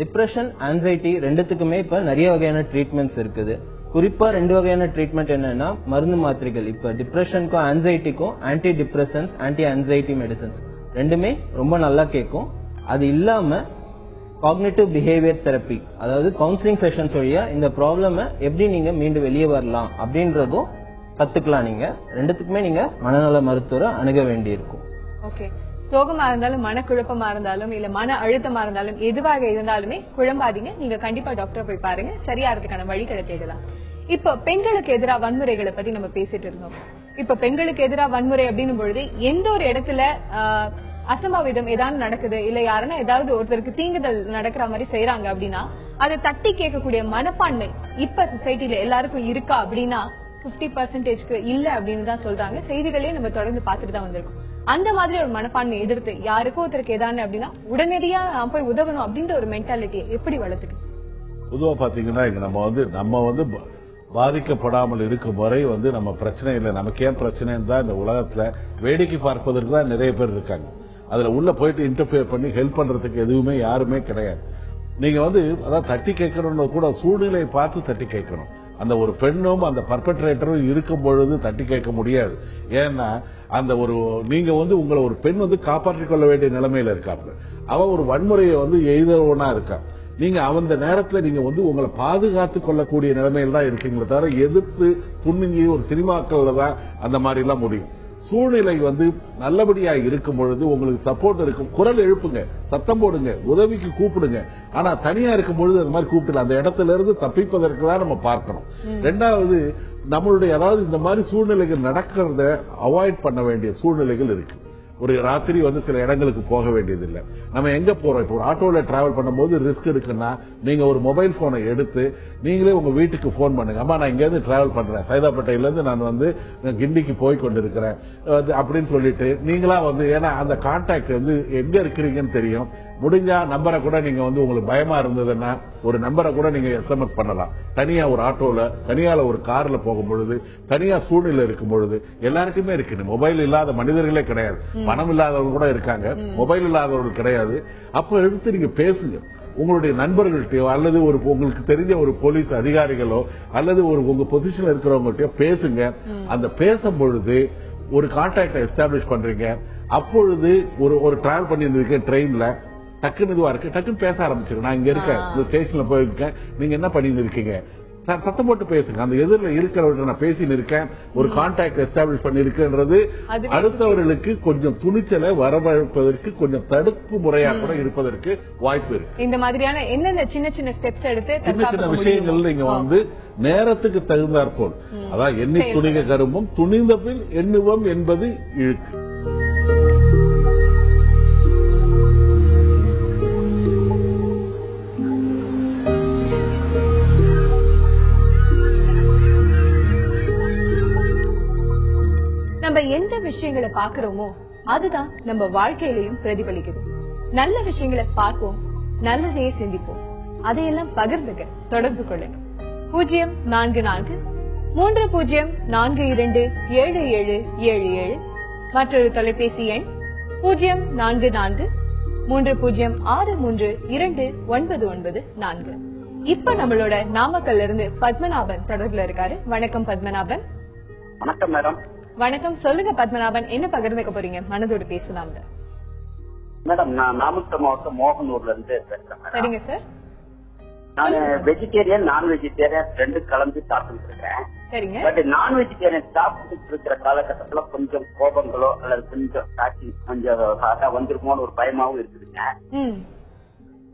டிப்ரெஷன், ஆன்சைட்டி ரெண்டுத்துக்குமே இப்ப நிறைய வகையான ட்ரீட்மெண்ட்ஸ் இருக்குது. குறிப்பா 2 வகையான ட்ரீட்மெண்ட் என்னன்னா மருந்து மாத்திரைகள். இப்ப டிப்ரெஷனுக்கும் ஆன்சைட்டிக்கும் antidepressants, anti anxiety medicines ரெண்டுமே ரொம்ப நல்லா கேட்கும். அது இல்லாம காக்னிட்டிவ் பிஹேவியர் தெரப்பி, அதாவது கவுன்சிலிங் செஷன்ஸ் வழியா இந்த ப்ராப்ளம எப்படி நீங்க மீண்டு வெளியே வரலாம் அப்படின்றதும் கத்துக்கலாம். நீங்க ரெண்டுத்துக்குமே நீங்க மனநல மருத்துவரை அணுக வேண்டி இருக்கும். ஓகே, சோகமா இருந்தாலும், மனக்குழப்பமா இருந்தாலும், இல்ல மன அழுத்தமா இருந்தாலும், எதுவாக இருந்தாலுமே குழம்பாதீங்க. நீங்க கண்டிப்பா டாக்டரை போய் பாருங்க, சரியா இருக்கிறதுக்கான வழிகளை தேடலாம். இப்ப பெண்களுக்கு எதிராக வன்முறைகளை பத்தி நம்ம பேசிட்டு இருந்தோம். இப்ப பெண்களுக்கு எதிராக வன்முறை அப்படின்னும் பொழுது எந்த ஒரு இடத்துல அசம்பாவிதம் ஏதாவது நடக்குது, இல்ல யாருன்னா ஏதாவது ஒருத்தருக்கு தீங்குதல் நடக்கிற மாதிரி செய்யறாங்க அப்படின்னா அதை தட்டி கேட்கக்கூடிய மனப்பான்மை இப்ப சொசைட்டில எல்லாருக்கும் இருக்கா அப்படின்னா 50% இல்ல அப்படின்னு தான் சொல்றாங்க. செய்திகளே நம்ம தொடர்ந்து பார்த்துட்டு தான் வந்திருக்கோம். அந்த மாதிரி ஒரு மனப்பான்மை எதிர்த்து யாருக்கோ ஒருத்தருக்கு ஏதானு அப்படின்னா உடனடியா போய் உதவணும் அப்படின்ற ஒரு மென்டாலிட்டியை எப்படி வளர்த்துக்கு? பொதுவா பாத்தீங்கன்னா நம்ம வந்து பாதிக்கப்படாமல் இருக்கும் வரை வந்து நம்ம பிரச்சனை இல்லை, நமக்கு ஏன் பிரச்சனைன்னு தான் இந்த உலகத்துல வேடிக்கை பார்ப்பதற்கு தான் நிறைய பேர் இருக்காங்க. அதுல உள்ள போயிட்டு இன்டர்ஃபியர் பண்ணி ஹெல்ப் பண்றதுக்கு எதுவுமே யாருமே கிடையாது. நீங்க வந்து அதான் தட்டி கேட்கணும்னு கூட சூழ்நிலையை பார்த்து தட்டி கேட்கணும். அந்த ஒரு பெண்ணும் அந்த பர்பெட்ரேட்டரும் இருக்கும் பொழுது தட்டி கேட்க முடியாது. ஏன்னா அந்த நீங்க வந்து உங்களை ஒரு பெண் வந்து காப்பாற்றிக் கொள்ள வேண்டிய நிலைமையில இருக்காப்ல, அவ ஒரு வன்முறையை வந்து எய்தவனா இருக்கா. நீங்க அந்த நேரத்துல நீங்க வந்து உங்களை பாதுகாத்துக் கொள்ளக்கூடிய நிலைமையில தான் இருக்கீங்களே தவிர எதிர்த்து துணிஞ்சி ஒரு சினிமாக்கள்ல தான் அந்த மாதிரி எல்லாம் முடியும். சூழ்நிலை வந்து நல்லபடியா இருக்கும் பொழுது உங்களுக்கு சப்போர்ட் இருக்கும், குரல் எழுப்புங்க, சத்தம் போடுங்க, உதவிக்கு கூப்பிடுங்க. ஆனா தனியா இருக்கும் பொழுது அந்த மாதிரி கூப்பிடல, அந்த இடத்துல இருந்து தப்பிப்பதற்கு தான் நம்ம பார்க்கணும். ரெண்டாவது, நம்மளுடைய அதாவது இந்த மாதிரி சூழ்நிலைகள் நடக்கிறத அவாய்ட் பண்ண வேண்டிய சூழ்நிலைகள் இருக்கு. ஒரு ராத்திரி வந்து சில இடங்களுக்கு போக வேண்டியது இல்லை. நம்ம எங்க போறோம், இப்போ ஒரு ஆட்டோல டிராவல் பண்ணும்போது ரிஸ்க் இருக்குன்னா நீங்க ஒரு மொபைல் போனை எடுத்து நீங்களே உங்க வீட்டுக்கு போன் பண்ணுங்க. அம்மா நான் இங்க இருந்து டிராவல் பண்றேன், சைதாப்பேட்டையில இருந்து நான் வந்து கிண்டிக்கு போய் கொண்டிருக்கிறேன் அப்படின்னு சொல்லிட்டு நீங்களா வந்து, ஏன்னா அந்த கான்டாக்ட் வந்து எங்க இருக்கிறீங்கன்னு தெரியும். முடிஞ்சா நம்பரை கூட நீங்க வந்து உங்களுக்கு பயமா இருந்ததுன்னா ஒரு நம்பரை கூட நீங்க எஸ்எம்எஸ் பண்ணலாம். தனியா ஒரு ஆட்டோல, தனியால ஒரு கார்ல போகும் பொழுது, தனியா சூழ்நிலை இருக்கும் பொழுது எல்லாருக்குமே இருக்கு. மொபைல் இல்லாத மனிதர்களே கிடையாது. பணம் இல்லாதவங்க கூட இருக்காங்க, மொபைல் இல்லாதவர்கள் கிடையாது. அப்ப எடுத்து நீங்க பேசுங்க உங்களுடைய நண்பர்கள்ட்டயோ அல்லது உங்களுக்கு தெரிஞ்ச ஒரு போலீஸ் அதிகாரிகளோ அல்லது உங்க பொசிஷன்ல இருக்கிறவங்கள்ட்டயோ பேசுங்க. அந்த பேசும் பொழுது ஒரு கான்டாக்ட் எஸ்டாப்ளிஷ் பண்றீங்க. அப்பொழுது ஒரு டிராவல் பண்ணி இருந்திருக்கேன் ட்ரெயின்ல, டக்குன்னு இதுவா இருக்கு, டக்குன்னு பேச ஆரம்பிச்சிருக்கேன். நான் இங்க இருக்கேன், இந்த ஸ்டேஷன்ல போயிருக்கேன், நீங்க என்ன பண்ணிட்டு இருக்கீங்க, சத்தம் போட்டு பேசுங்க. அந்த எதிரில் இருக்கிறவர்கள் நான் பேசின்னு இருக்கேன், ஒரு கான்டாக்ட் எஸ்டாப்ளிஷ் பண்ணிருக்குன்றது அடுத்தவர்களுக்கு கொஞ்சம் துணிச்சலை வரவழைப்பதற்கு கொஞ்சம் தடுப்பு முறையா கூட இருப்பதற்கு வாய்ப்பு இருக்கு. இந்த மாதிரியான என்னென்ன சின்ன சின்ன ஸ்டெப்ஸ் எடுத்து சின்ன சின்ன விஷயங்கள் நீங்க வந்து நேரத்துக்கு தகுந்தாற்போல், அதான் எண்ணி துணிக கரும்பும் துணிந்த பின் எண்ணுவோம் என்பது இழுக்கு. நம்ம எந்த விஷயங்களை பாக்குறோமோ அதுதான் நம்ம வாழ்க்கையிலையும் பிரதிபலிக்குது. நல்ல விஷயங்களை பார்ப்போம், நல்லதையே சிந்திப்போம், அதையெல்லாம் பகிர்ந்துக்க தொடர்பு கொள்ளுங்க. 044-30427777 மற்றொரு தொலைபேசி எண் 044-80 30632994. இப்ப நம்மளோட நாமக்கல்ல இருந்து பத்மநாபன் தொடர்புல இருக்காரு. வணக்கம் பத்மநாபன். வணக்கம் மேடம். வணக்கம், சொல்லுங்க பத்மநாபன், என்ன பகிர்ந்துக்க போறீங்க மனதோடு பேசலாம்? மேடம், நான் நாமக்கல் மாவட்டம் மோகனூர்ல இருந்து பேசுறேன். சரிங்க சார். நான் வெஜிடேரியன் நான் வெஜிடேரியன் ரெண்டு கலந்து சாப்பிட்டு இருக்கேன். சரிங்க. பட் நான் வெஜிடேரியன் சாப்பிட்டு இருக்கிற காலகட்டத்துல கொஞ்சம் கோபங்களோ அல்லது கொஞ்சம் காட்சி கொஞ்சம் வந்துருமோன்னு ஒரு பயமாவும் இருக்குதுங்க.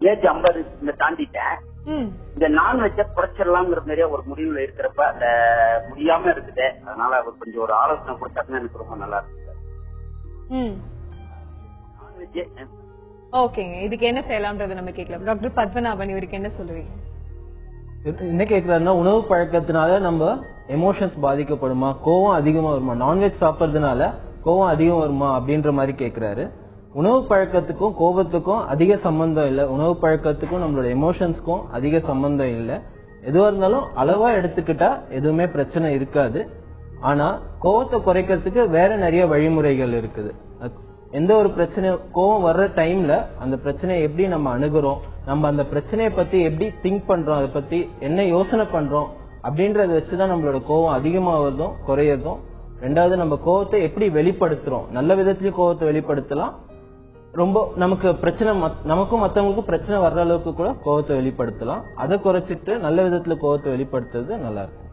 ஏஜ் 50 தாண்டிட்டேன். இந்த நான்வெஜ்ஜ குறைச்சிடலாம்ங்கிற மாதிரியே ஒரு முடிவுல இருக்கிறப்ப அந்த முடியாம இருக்குது. அதனால அவர் கொஞ்சம் ஒரு ஆலோசனை கொடுத்தாருன்னா எனக்கு ரொம்ப நல்லா இருக்கு. ஓகேங்க, இதுக்கு என்ன செய்யலாம்ன்றத நம்ம கேட்கலாம். டாக்டர் பத்மநாபன், இவருக்கு என்ன சொல்லுவீங்க? என்ன கேட்கிறாருன்னா, உணவு பழக்கத்தினால நம்ம எமோஷன்ஸ் பாதிக்கப்படுமா, கோவம் அதிகமா வருமா, நான்வெஜ் சாப்பிடறதுனால கோவம் அதிகம் வருமா அப்படின்ற மாதிரி கேட்கிறாரு. உணவு பழக்கத்துக்கும் கோபத்துக்கும் அதிக சம்பந்தம் இல்ல. உணவு பழக்கத்துக்கும் நம்மளோட எமோஷன்ஸ்க்கும் அதிக சம்பந்தம் இல்ல. எதுவா இருந்தாலும் அளவா எடுத்துக்கிட்டா எதுவுமே பிரச்சனை இருக்காது. ஆனா கோவத்தை குறைக்கிறதுக்கு வேற நிறைய வழிமுறைகள் இருக்குது. எந்த ஒரு பிரச்சனை கோவம் வர்ற டைம்ல அந்த பிரச்சனையை எப்படி நம்ம அணுகுறோம், நம்ம அந்த பிரச்சனையை பத்தி எப்படி திங்க் பண்றோம், அதை பத்தி என்ன யோசனை பண்றோம் அப்படின்றத வச்சுதான் நம்மளோட கோவம் அதிகமாவதும் குறையறதும். ரெண்டாவது, நம்ம கோவத்தை எப்படி வெளிப்படுத்துறோம், நல்ல விதத்திலயும் கோவத்தை வெளிப்படுத்தலாம். ரொம்ப நமக்கு பிரச்சனை, நமக்கும் மத்தவங்களுக்கும் பிரச்சனை வர்ற அளவுக்கு கூட கோவத்தை வெளிப்படுத்தலாம். அதை குறைச்சிட்டு நல்ல விதத்துல கோவத்தை வெளிப்படுத்துறது நல்லா இருக்கும்.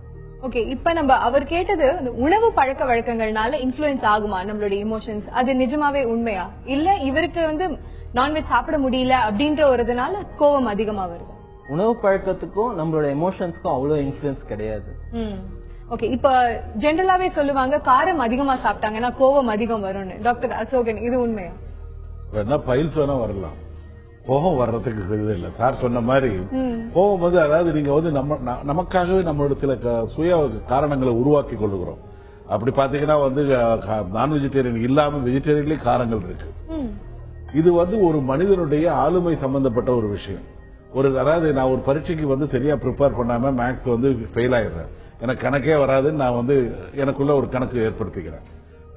ஓகே, இப்ப நம்ம அவர் கேட்டது உணவு பழக்க வழக்கங்கள்னால இன்ஃப்ளூயன்ஸ் ஆகுமா நம்மளோட எமோஷன்ஸ், அது நிஜமாவே உண்மையா, இல்ல இவருக்கு நான்வெஜ் சாப்பிட முடியல அப்படின்ற ஒருதுனால கோவம் அதிகமா வருது? உணவு பழக்கத்துக்கும் நம்மளோட எமோஷன்ஸ்க்கும் அவ்வளவு இன்ஃப்ளூயன்ஸ் கிடையாது. ஓகே, இப்ப ஜெனரலாவே சொல்லுவாங்க காரம் அதிகமா சாப்பிட்டாங்கன்னா கோவம் அதிகம் வரும்னு. டாக்டர் அசோகன், இது உண்மையா? வேணா பைல்ஸ் வேணா வரலாம், கோபம் வர்றதுக்கு இது இல்ல. சார் சொன்ன மாதிரி கோபம் அதாவது நீங்க நமக்காகவே நம்மளோட சில சுய காரணங்களை உருவாக்கி கொள்ளுகிறோம். அப்படி பாத்தீங்கன்னா நான் வெஜிடேரியன் இல்லாம வெஜிடேரியன்லயே காரணங்கள் இருக்கு. இது ஒரு மனிதனுடைய ஆளுமை சம்பந்தப்பட்ட ஒரு விஷயம். அதாவது நான் ஒரு பரீட்சைக்கு சரியா ப்ரிப்பேர் பண்ணாம மேக்ஸ் ஃபெயில் ஆயிடுறேன், எனக்கு கணக்கே வராதுன்னு நான் எனக்குள்ள ஒரு கணக்கு ஏற்படுத்திக்கிறேன்.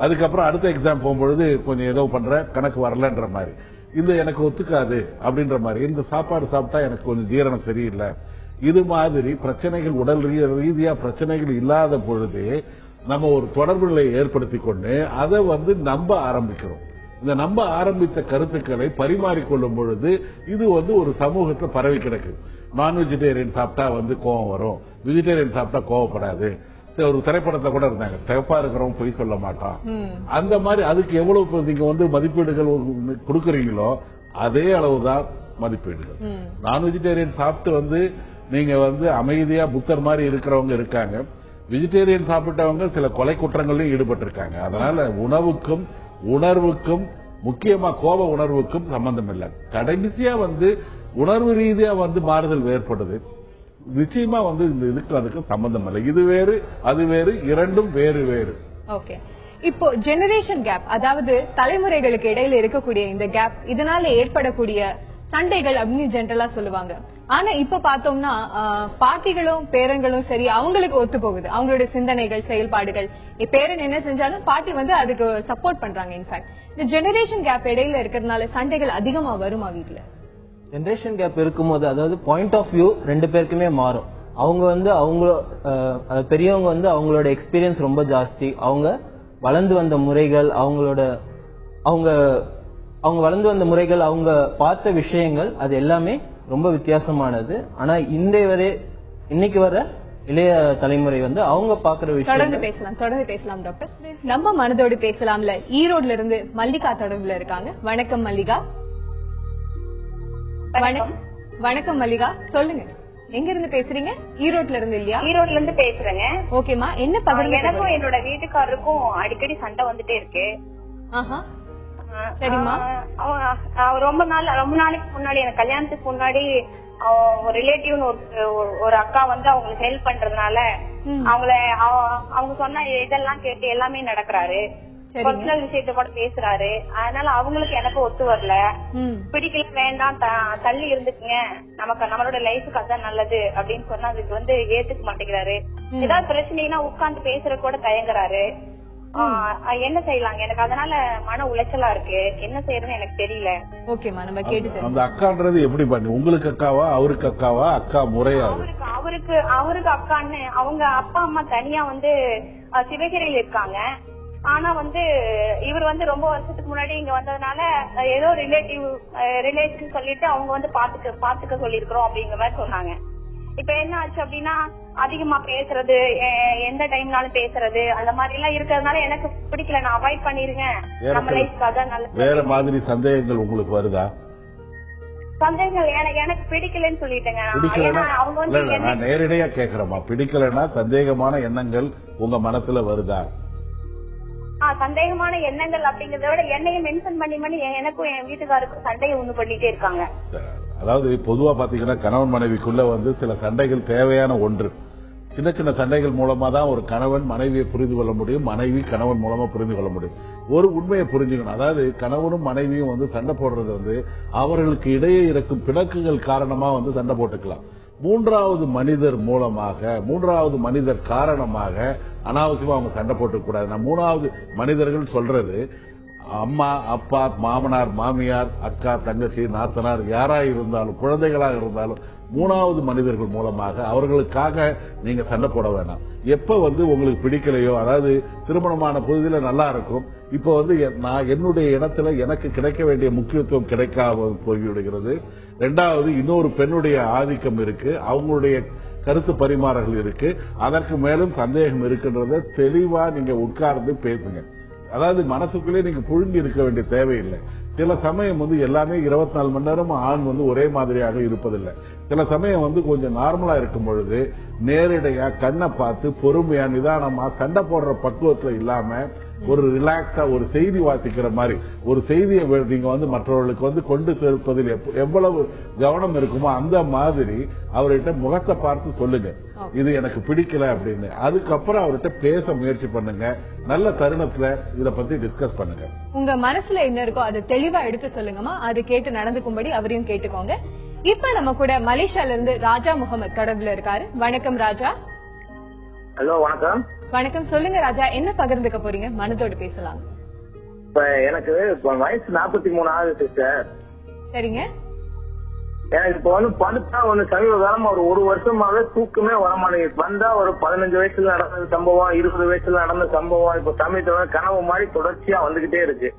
அதுக்கப்புறம் அடுத்த எக்ஸாம் போகும்பொழுது கொஞ்சம் ஏதோ பண்றேன், கணக்கு வரலன்ற மாதிரி, இது எனக்கு ஒத்துக்காது அப்படின்ற மாதிரி, இந்த சாப்பாடு சாப்பிட்டா எனக்கு கொஞ்சம் ஜீரணம் சரியில்லை, இது மாதிரி பிரச்சனைகள் உடல் ரீதியா பிரச்சனைகள் இல்லாத பொழுது நம்ம ஒரு தொடர்புகளை ஏற்படுத்தி கொண்டு அதை நம்ப ஆரம்பிக்கிறோம். இந்த நம்ப ஆரம்பித்த கருத்துக்களை பரிமாறிக்கொள்ளும் பொழுது இது ஒரு சமூகத்தை பரவி கிடக்கு. நான் வெஜிடேரியன் சாப்பிட்டா கோவம் வரும், வெஜிடேரியன் சாப்பிட்டா கோவப்படாது. ஒரு திரைப்படத்துல கூட இருந்தாங்க, சிவப்பா இருக்கிறவங்க பொய் சொல்ல மாட்டான். அந்த மாதிரி அதுக்கு எவ்வளவு நீங்க மதிப்பீடுகள் கொடுக்கறீங்களோ அதே அளவுதான் மதிப்பீடுகள். நான் வெஜிடேரியன் சாப்பிட்டு நீங்க அமைதியா புத்தர் மாதிரி இருக்கிறவங்க இருக்காங்க, வெஜிடேரியன் சாப்பிட்டவங்க சில கொலை குற்றங்களையும் ஈடுபட்டு இருக்காங்க. அதனால உணவுக்கும் உணர்வுக்கும், முக்கியமா கோப உணர்வுக்கும் சம்பந்தம் இல்லை. கடைசியா உணர்வு ரீதியா மாறுதல் ஏற்படுது. நிச்சயமா இந்த இதுக்கு அதுக்கு சம்பந்தம் இல்லை. இது வேறு அது வேறு, இரண்டும் வேறு வேறு. ஓகே, இப்போ ஜெனரேஷன் கேப், அதாவது தலைமுறைகளுக்கு இடையில இருக்கக்கூடிய இந்த கேப், இதனால ஏற்படக்கூடிய சண்டைகள் அப்படின்னு ஜெனரலா சொல்லுவாங்க. ஆனா இப்ப பார்த்தோம்னா பாட்டிகளும் பேரன்களும் சரி, அவங்களுக்கு ஒத்து போகுது அவங்களுடைய சிந்தனைகள், செயல்பாடுகள். பேரன் என்ன செஞ்சாலும் பாட்டி அதுக்கு சப்போர்ட் பண்றாங்க. இன்ஃபேக்ட் இந்த ஜெனரேஷன் கேப் இடையில இருக்கிறதுனால சண்டைகள் அதிகமா வருமா வீட்டுல? ஜெனரேஷன் கேப் இருக்கும்போது, அதாவது பாயிண்ட் ஆஃப் வியூ ரெண்டு பேருக்குமே மாறும். அவங்க அவங்க பெரியவங்க அவங்களோட எக்ஸ்பீரியன்ஸ் ரொம்ப ஜாஸ்தி, அவங்க வளர்ந்து வந்த முறைகள், அவங்க வளர்ந்து வந்த முறைகள், அவங்க பார்த்த விஷயங்கள், அது எல்லாமே ரொம்ப வித்தியாசமானது. ஆனா இன்னைக்கு வர இளைய தலைமுறை அவங்க பாக்குற விஷயம். தொடர்ந்து பேசலாம் டாக்டர். நம்ம மனதோடு பேசலாம்ல ஈரோட்ல இருந்து மல்லிகா தொடர்புல இருக்காங்க. வணக்கம் மல்லிகா. வணக்கம் மல்லிகா, சொல்லுங்க, எங்க இருந்து பேசுறீங்க? ஈரோட்ல இருந்து இல்லையா? ஈரோட்ல இருந்து பேசுறேங்க. ஓகேமா, என்ன பகிர்ந்து? எனக்கும் என்னோட வீட்டுக்காரருக்கும் அடிக்கடி சண்டை வந்துட்டே இருக்கு. சரிமா. ரொம்ப நாளைக்கு முன்னாடி, எனக்கு கல்யாணத்துக்கு முன்னாடி ஒரு ரிலேட்டிவ்னு ஒரு அக்கா அவங்களுக்கு ஹெல்ப் பண்றதுனால அவங்க சொன்ன இதெல்லாம் கேட்டு எல்லாமே நடக்கிறாரு. பர்சனல் விஷயத்த கூட பேசுறாரு. அதனால அவங்களுக்கு எனக்கு ஒத்து வரல, பிடிக்கல, வேண்டாம், தள்ளி இருந்துக்குங்க, நம்மளோட லைஃபுக்கு அதான் நல்லது அப்படின்னு சொன்னா அதுக்கு ஏத்துக்க மாட்டேங்கிறாரு. ஏதாவது பிரச்சனைனா உட்கார்ந்து பேசுற கூட தயங்குறாரு. என்ன செய்யலாங்க? எனக்கு அதனால மன உளைச்சலா இருக்கு. என்ன செய்யறதுன்னு எனக்கு தெரியல. ஓகேமா, நம்ம கேட்டு அந்த அக்கான்றது எப்படி பண்ணி? உங்களுக்கு அக்காவா, அவருக்கு அக்காவா, அக்கா முறையா? அவருக்கு அக்கான்னு அவங்க அப்பா அம்மா தனியா வந்து சிவகிரியில இருக்காங்க. ஆனா வந்து இவர் வந்து ரொம்ப வருஷத்துக்கு முன்னாடி இங்க வந்ததுனால ஏதோ ரிலேட்டிவ் சொல்லிட்டு அவங்க வந்து பாத்துக்க சொல்லிருக்கிறோம் அப்படிங்கிற மாதிரி சொன்னாங்க. இப்ப என்ன ஆச்சு அப்படின்னா அதிகமா பேசுறது, எந்த டைம்னாலும் பேசுறது, அந்த மாதிரி எல்லாம் இருக்கிறதுனால எனக்கு பிடிக்கல. நான் அவாய்ட் பண்ணிருக்கேன். நம்ம லைஃப்க்காக வேற மாதிரி சந்தேகங்கள் உங்களுக்கு வருதா? சந்தேகங்கள் எனக்கு பிடிக்கலன்னு சொல்லிட்டேங்க. அவங்க வந்து நான் நேரடியா கேக்குறேமா, பிடிக்கலன்னா சந்தேகமான எண்ணங்கள் உங்க மனசுல வருதா? சந்தேகமான எண்ணங்கள் அப்படிங்கறத விட என்னையும் மென்ஷன் பண்ணி எனக்கும் என் வீட்டுக்காருக்கும் சண்டையை உண்டு பண்ணிட்டே இருக்காங்க. அதாவது பொதுவா பாத்தீங்கன்னா கணவன் மனைவிக்குள்ள வந்து சில சண்டைகள் தேவையான ஒன்று. சின்ன சின்ன சண்டைகள் மூலமா தான் ஒரு கணவன் மனைவியை புரிந்து கொள்ள முடியும், மனைவி கணவன் மூலமா புரிந்து கொள்ள முடியும். ஒரு உண்மையை புரிஞ்சுக்கணும். அதாவது கணவனும் மனைவியும் வந்து சண்டை போடுறது வந்து அவர்களுக்கு இடையே இருக்கும் பிணக்குகள் காரணமா வந்து சண்டை போட்டுக்கலாம். மூன்றாவது மனிதர் மூலமாக, மூன்றாவது மனிதர் காரணமாக அனாவசியமா அவங்க சண்டை போட்டுக்க கூடாது. நான் மூணாவது மனிதர்கள் சொல்றது அம்மா, அப்பா, மாமனார், மாமியார், அக்கா, தங்கச்சி, நாத்தனார், யாரா இருந்தாலும், குழந்தைகளாக இருந்தாலும் மூணாவது மனிதர்கள் மூலமாக அவர்களுக்காக நீங்க சண்டை போட வேண்டாம். எப்ப வந்து உங்களுக்கு பிடிக்கலையோ, அதாவது திருமணமான புதிதில நல்லா இருக்கும், இப்ப வந்து நான் என்னுடைய இடத்துல எனக்கு கிடைக்க வேண்டிய முக்கியத்துவம் கிடைக்காம போய்விடுகிறது. இரண்டாவது, இன்னொரு பெண்ணுடைய ஆதிக்கம் இருக்கு, அவங்களுடைய கருத்து பரிமாறல்கள் இருக்கு, அதற்கு மேலும் சந்தேகம் இருக்குன்றத தெளிவா நீங்க உட்கார்ந்து பேசுங்க. அதாவது மனசுக்குள்ளே நீங்க புழுங்கி இருக்க வேண்டிய தேவையில்லை. சில சமயம் வந்து எல்லாமே 24 மணி நேரம் ஆண் வந்து ஒரே மாதிரியாக இருப்பதில்லை. சில சமயம் வந்து கொஞ்சம் நார்மலா இருக்கும் பொழுது நேரடியா கண்ணை பார்த்து பொறுமையா நிதானமா சண்டை போடுற பக்குவத்துல இல்லாம ஒரு ரிலாக்ஸா ஒரு செய்தி வாசிக்கிற மாதிரி ஒரு செய்தியை நீங்க வந்து மற்றவர்களுக்கு வந்து கொண்டு சேர்ப்பதில் எவ்வளவு கவனம் இருக்குமோ அந்த மாதிரி அவர்கிட்ட முகத்தை பார்த்து சொல்லுங்க, இது எனக்கு பிடிக்கல அப்படின்னு. அதுக்கப்புறம் அவர்கிட்ட பேச முயற்சி பண்ணுங்க. நல்ல தருணத்துல இத பத்தி டிஸ்கஸ் பண்ணுங்க. உங்க மனசுல என்ன இருக்கோ அதை தெளிவா எடுத்து சொல்லுங்கம்மா. அது கேட்டு நடந்துக்கும்படி அவரையும் கேட்டுக்கோங்க. இப்ப நம்ம கூட மலேசியால இருந்து ராஜா முகமது தொடர்புல இருக்காரு. வணக்கம் ராஜா. ஹலோ, வணக்கம். வணக்கம், சொல்லுங்க ராஜா, என்ன பகிர்ந்துக்க போறீங்க? மனதோடு பேசலாம். இப்ப எனக்கு வயசு 43 ஆகுது சிஸ்டர். சரிங்க. எனக்கு இப்ப வந்து படுத்தா ஒண்ணு சமீப காலமா ஒரு வருஷமாவே தூக்கமே வரமாட்டேங்குது. வந்தா ஒரு 15 வயசுல நடந்த சம்பவம், 20 வயசுல நடந்த சம்பவம், இப்ப சமயத்துல கனவு மாதிரி தொடர்ச்சியா வந்துகிட்டே இருக்கு.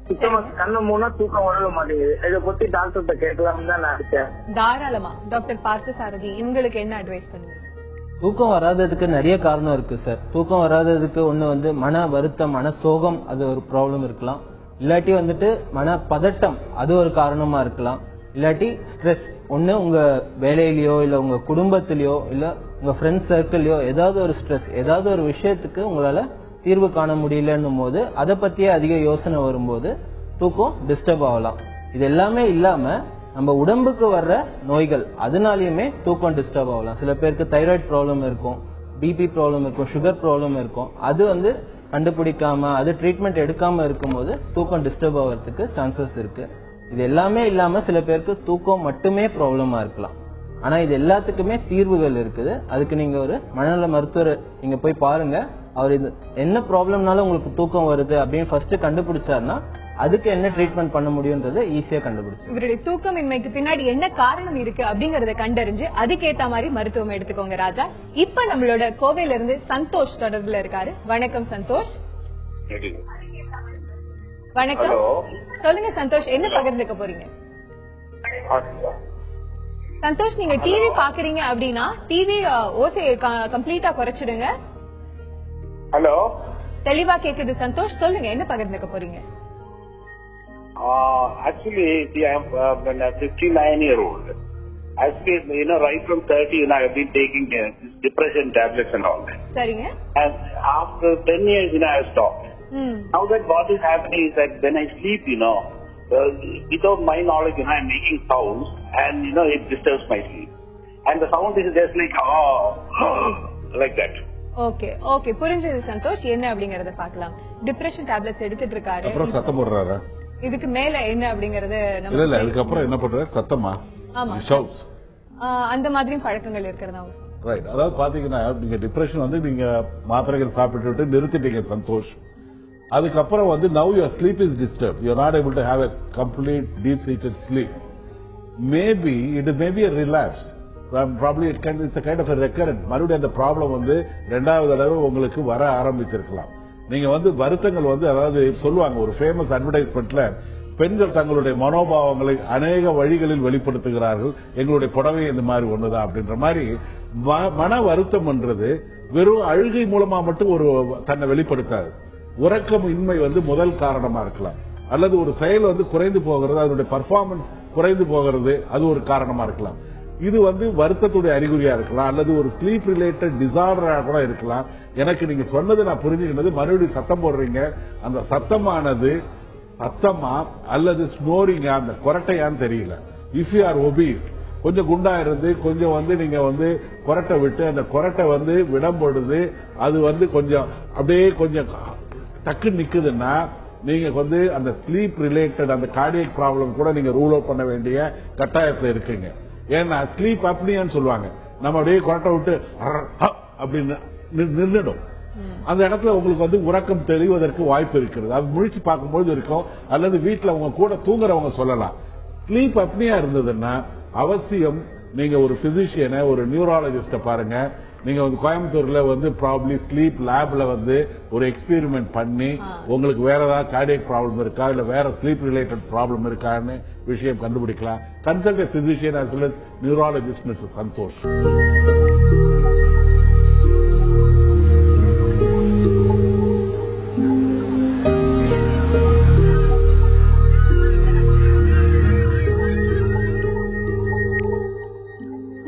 சுத்தமா கண்ணு மூணா தூக்கம் வரவே மாட்டேங்குது. இதை பத்தி டாக்டர்கிட்ட கேட்கலாம்னு தான் நான் இருக்கேன். தாராளமா. டாக்டர் பார்த்த சாரதி, இவங்களுக்கு என்ன அட்வைஸ் பண்ணுவீங்க? தூக்கம் வராததுக்கு நிறைய காரணம் இருக்கு சார். தூக்கம் வராததுக்கு ஒண்ணு வந்து மன வருத்தம், மன சோகம், அது ஒரு ப்ராப்ளம் இருக்கலாம். இல்லாட்டி வந்துட்டு மன பதட்டம், அது ஒரு காரணமா இருக்கலாம். இல்லாட்டி ஸ்ட்ரெஸ், ஒண்ணு உங்க வேலையிலயோ இல்ல உங்க குடும்பத்திலயோ இல்ல உங்க ஃப்ரெண்ட்ஸ் சர்க்கிள்லயோ ஏதாவது ஒரு ஸ்ட்ரெஸ், ஏதாவது ஒரு விஷயத்துக்கு உங்களால தீர்வு காண முடியலன்னும் போது அதை பத்தியே அதிக யோசனை வரும்போது தூக்கம் டிஸ்டர்ப் ஆகலாம். இது எல்லாமே இல்லாம நம்ம உடம்புக்கு வர்ற நோய்கள், அதனாலயுமே தூக்கம் டிஸ்டர்ப் ஆகலாம். சில பேருக்கு தைராய்டு ப்ராப்ளம் இருக்கும், பிபி ப்ராப்ளம் இருக்கும், சுகர் ப்ராப்ளம் இருக்கும். அது வந்து கண்டுபிடிக்காம அது ட்ரீட்மெண்ட் எடுக்காம இருக்கும்போது தூக்கம் டிஸ்டர்ப் ஆகிறதுக்கு சான்சஸ் இருக்கு. இது எல்லாமே இல்லாம சில பேருக்கு தூக்கம் மட்டுமே ப்ராப்ளமா இருக்கலாம். ஆனா இது எல்லாத்துக்குமே தீர்வுகள் இருக்குது. அதுக்கு நீங்க ஒரு மனநல மருத்துவர் நீங்க போய் பாருங்க. அவர் இது என்ன ப்ராப்ளம்னால உங்களுக்கு தூக்கம் வருது அப்படின்னு ஃபர்ஸ்ட் கண்டுபிடிச்சாருன்னா அதுக்கு என்ன ட்ரீட்மெண்ட் பண்ண முடியும்ன்றதை ஈஸியா கண்டுபிடிச்சு இவருடைய தூக்கமின்மைக்கு பின்னாடி என்ன காரணம் இருக்கு அப்படிங்கறத கண்டறிஞ்சு அதுக்கேத்த மாதிரி மருத்துவம் எடுத்துக்கோங்க ராஜா. இப்ப நம்மளோட கோவையில இருந்து சந்தோஷ் தொடர்புல இருக்காரு. வணக்கம் சந்தோஷ். வணக்கம், சொல்லுங்க சந்தோஷ், என்ன பகிர்ந்துக்க போறீங்க? சந்தோஷ், நீங்க டிவி பாக்குறீங்க அப்படின்னா டிவி ஓசையை கம்ப்ளீட்டா குறைச்சிடுங்க. ஹலோ, தெளிவா கேக்குது சந்தோஷ், சொல்லுங்க என்ன பகிர்ந்துக்க போறீங்க? Actually, see, I am 59-year-old. Actually, right from 30, I have been taking depression tablets and all that. சரிங்க. And after 10 years, I have stopped. Now that what is happening is that when I sleep, without my knowledge, I'm making sounds, and it disturbs my sleep. And the sound is just like like that. Okay okay, புரிஞ்சது சந்தோஷ். என்ன அப்படிங்கறத பார்க்கலாம். டிப்ரெஷன் டேப்லெட்ஸ் எடுத்துட்டு இருக்காரு. அப்புறம் சத்தம் போடுறாரா? இதுக்கு மேல என்ன அப்படிங்கறது நம்ம இல்ல, அதுக்கு அப்புறம் என்ன பண்ற? சத்தமா? ஆமா, அந்த மாதிரியும் பழக்கங்கள் இருக்கிறதா? ரைட். அதாவது பாத்தீங்கன்னா நீங்க டிப்ரெஷன் வந்து நீங்க மாத்திரைகள் சாப்பிட்டு நிறுத்திட்டீங்க, சந்தோஷ். அதுக்கப்புறம் வந்து now your sleep is disturbed, you are not able to have a complete deep seated sleep. Maybe it may be a relapse, probably it's a kind of a recurrence. மறுபடியும் அந்த ப்ராப்ளம் வந்து ரெண்டாவது தடவை உங்களுக்கு வர ஆரம்பிச்சிருக்கலாம். நீங்க வந்து வருத்தங்கள் வந்து அதாவது சொல்லுவாங்க ஒரு ஃபேமஸ் அட்வர்டைஸ்மெண்ட்ல, பெண்கள் தங்களுடைய மனோபாவங்களை அநேக வழிகளில் வெளிப்படுத்துகிறார்கள், எங்களுடைய புடவை இந்த மாதிரி ஒண்ணுதான் அப்படின்ற மாதிரி. மன வருத்தம் என்றது வெறும் அழுகை மூலமா மட்டும் ஒரு தன்னை வெளிப்படுத்தாது. உறக்கம் இன்மை வந்து முதல் காரணமா இருக்கலாம், அல்லது ஒரு செயல் வந்து குறைந்து போகிறது, அதனுடைய பர்ஃபார்மன்ஸ் குறைந்து போகிறது, அது ஒரு காரணமா இருக்கலாம். இது வந்து வருத்தத்துடைய அறிகுறியா இருக்கலாம், அல்லது ஒரு ஸ்லீப் ரிலேட்டட் டிசார்டரா கூட இருக்கலாம். எனக்கு நீங்க சொன்னது நான் புரிஞ்சுக்கிட்டது, மறுபடியும் சத்தம் போடுறீங்க, அந்த சத்தமானது சத்தமா அல்லது ஸ்னோரிங்கா, அந்த கொரட்டையான்னு தெரியல. இஃப் யூ ஆர் ஒபீஸ், கொஞ்சம் குண்டா இருந்து கொஞ்சம் வந்து நீங்க வந்து கொரட்டை விட்டு அந்த கொரட்டை வந்து விடம்படுது, அது வந்து கொஞ்சம் அப்படியே கொஞ்சம் டக்கு நிக்குதுன்னா நீங்க வந்து அந்த ஸ்லீப் ரிலேட்டட் அந்த கார்டியக் ப்ராப்ளம் கூட நீங்க ரூல் அவுட் பண்ண வேண்டிய கட்டாயத்தில் இருக்குங்க. ஏன்னா ஸ்லீப் அப்னியான்னு சொல்லுவாங்க, நம்ம அப்படியே கொரட்டை விட்டு அப்படின்னு நின்றுடும். அந்த இடத்துல உங்களுக்கு வந்து உறக்கம் தெளிவதற்கு வாய்ப்பு இருக்கிறது. அது முழிச்சு பார்க்கும்போது இருக்கும், அல்லது வீட்டில் உங்க கூட தூங்குறவங்க சொல்லலாம். ஸ்லீப் அப்னியா இருந்ததுன்னா அவசியம் நீங்க ஒரு பிசிஷியனை, ஒரு நியூராலஜிஸ்ட பாருங்க. நீங்க வந்து கோயம்புத்தூர்ல வந்து ப்ராபப்லி ஸ்லீப் லேப்ல வந்து ஒரு எக்ஸ்பெரிமெண்ட் பண்ணி உங்களுக்கு வேற ஏதாவது கார்டியக் ப்ராப்ளம் இருக்கா, இல்ல வேற ஸ்லீப் ரிலேட்டட் ப்ராப்ளம் இருக்கான்னு விஷயம் கண்டுபிடிக்கலாம். Consult a physician as well as neurologist mister Santhosh.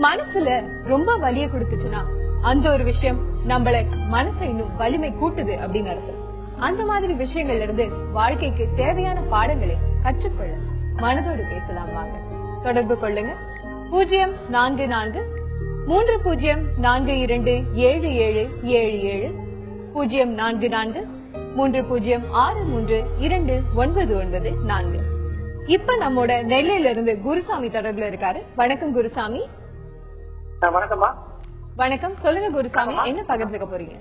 மனசுல ரொம்ப வலிய கொடுத்துச்சுன்னா அந்த ஒரு விஷயம் நம்மள மனசை இன்னும் வலிமை கூட்டுது அப்படின்னு அர்த்தம். அந்த மாதிரி விஷயங்கள்ல இருந்து வாழ்க்கைக்கு தேவையான பாடங்களை கற்றுக்கொள்ள மனதோடு பேசலாம் வாங்க. தொடர்பு கொள்ளுங்க 044-30427777 044-30632994. இப்ப நம்மோட நெல்லையில இருந்து குருசாமி தொடர்புல இருக்காரு. வணக்கம் குருசாமி. வணக்கம்மா. வணக்கம், சொல்லுங்க குருசாமி, என்ன பகிர்ந்துக்க போறீங்க?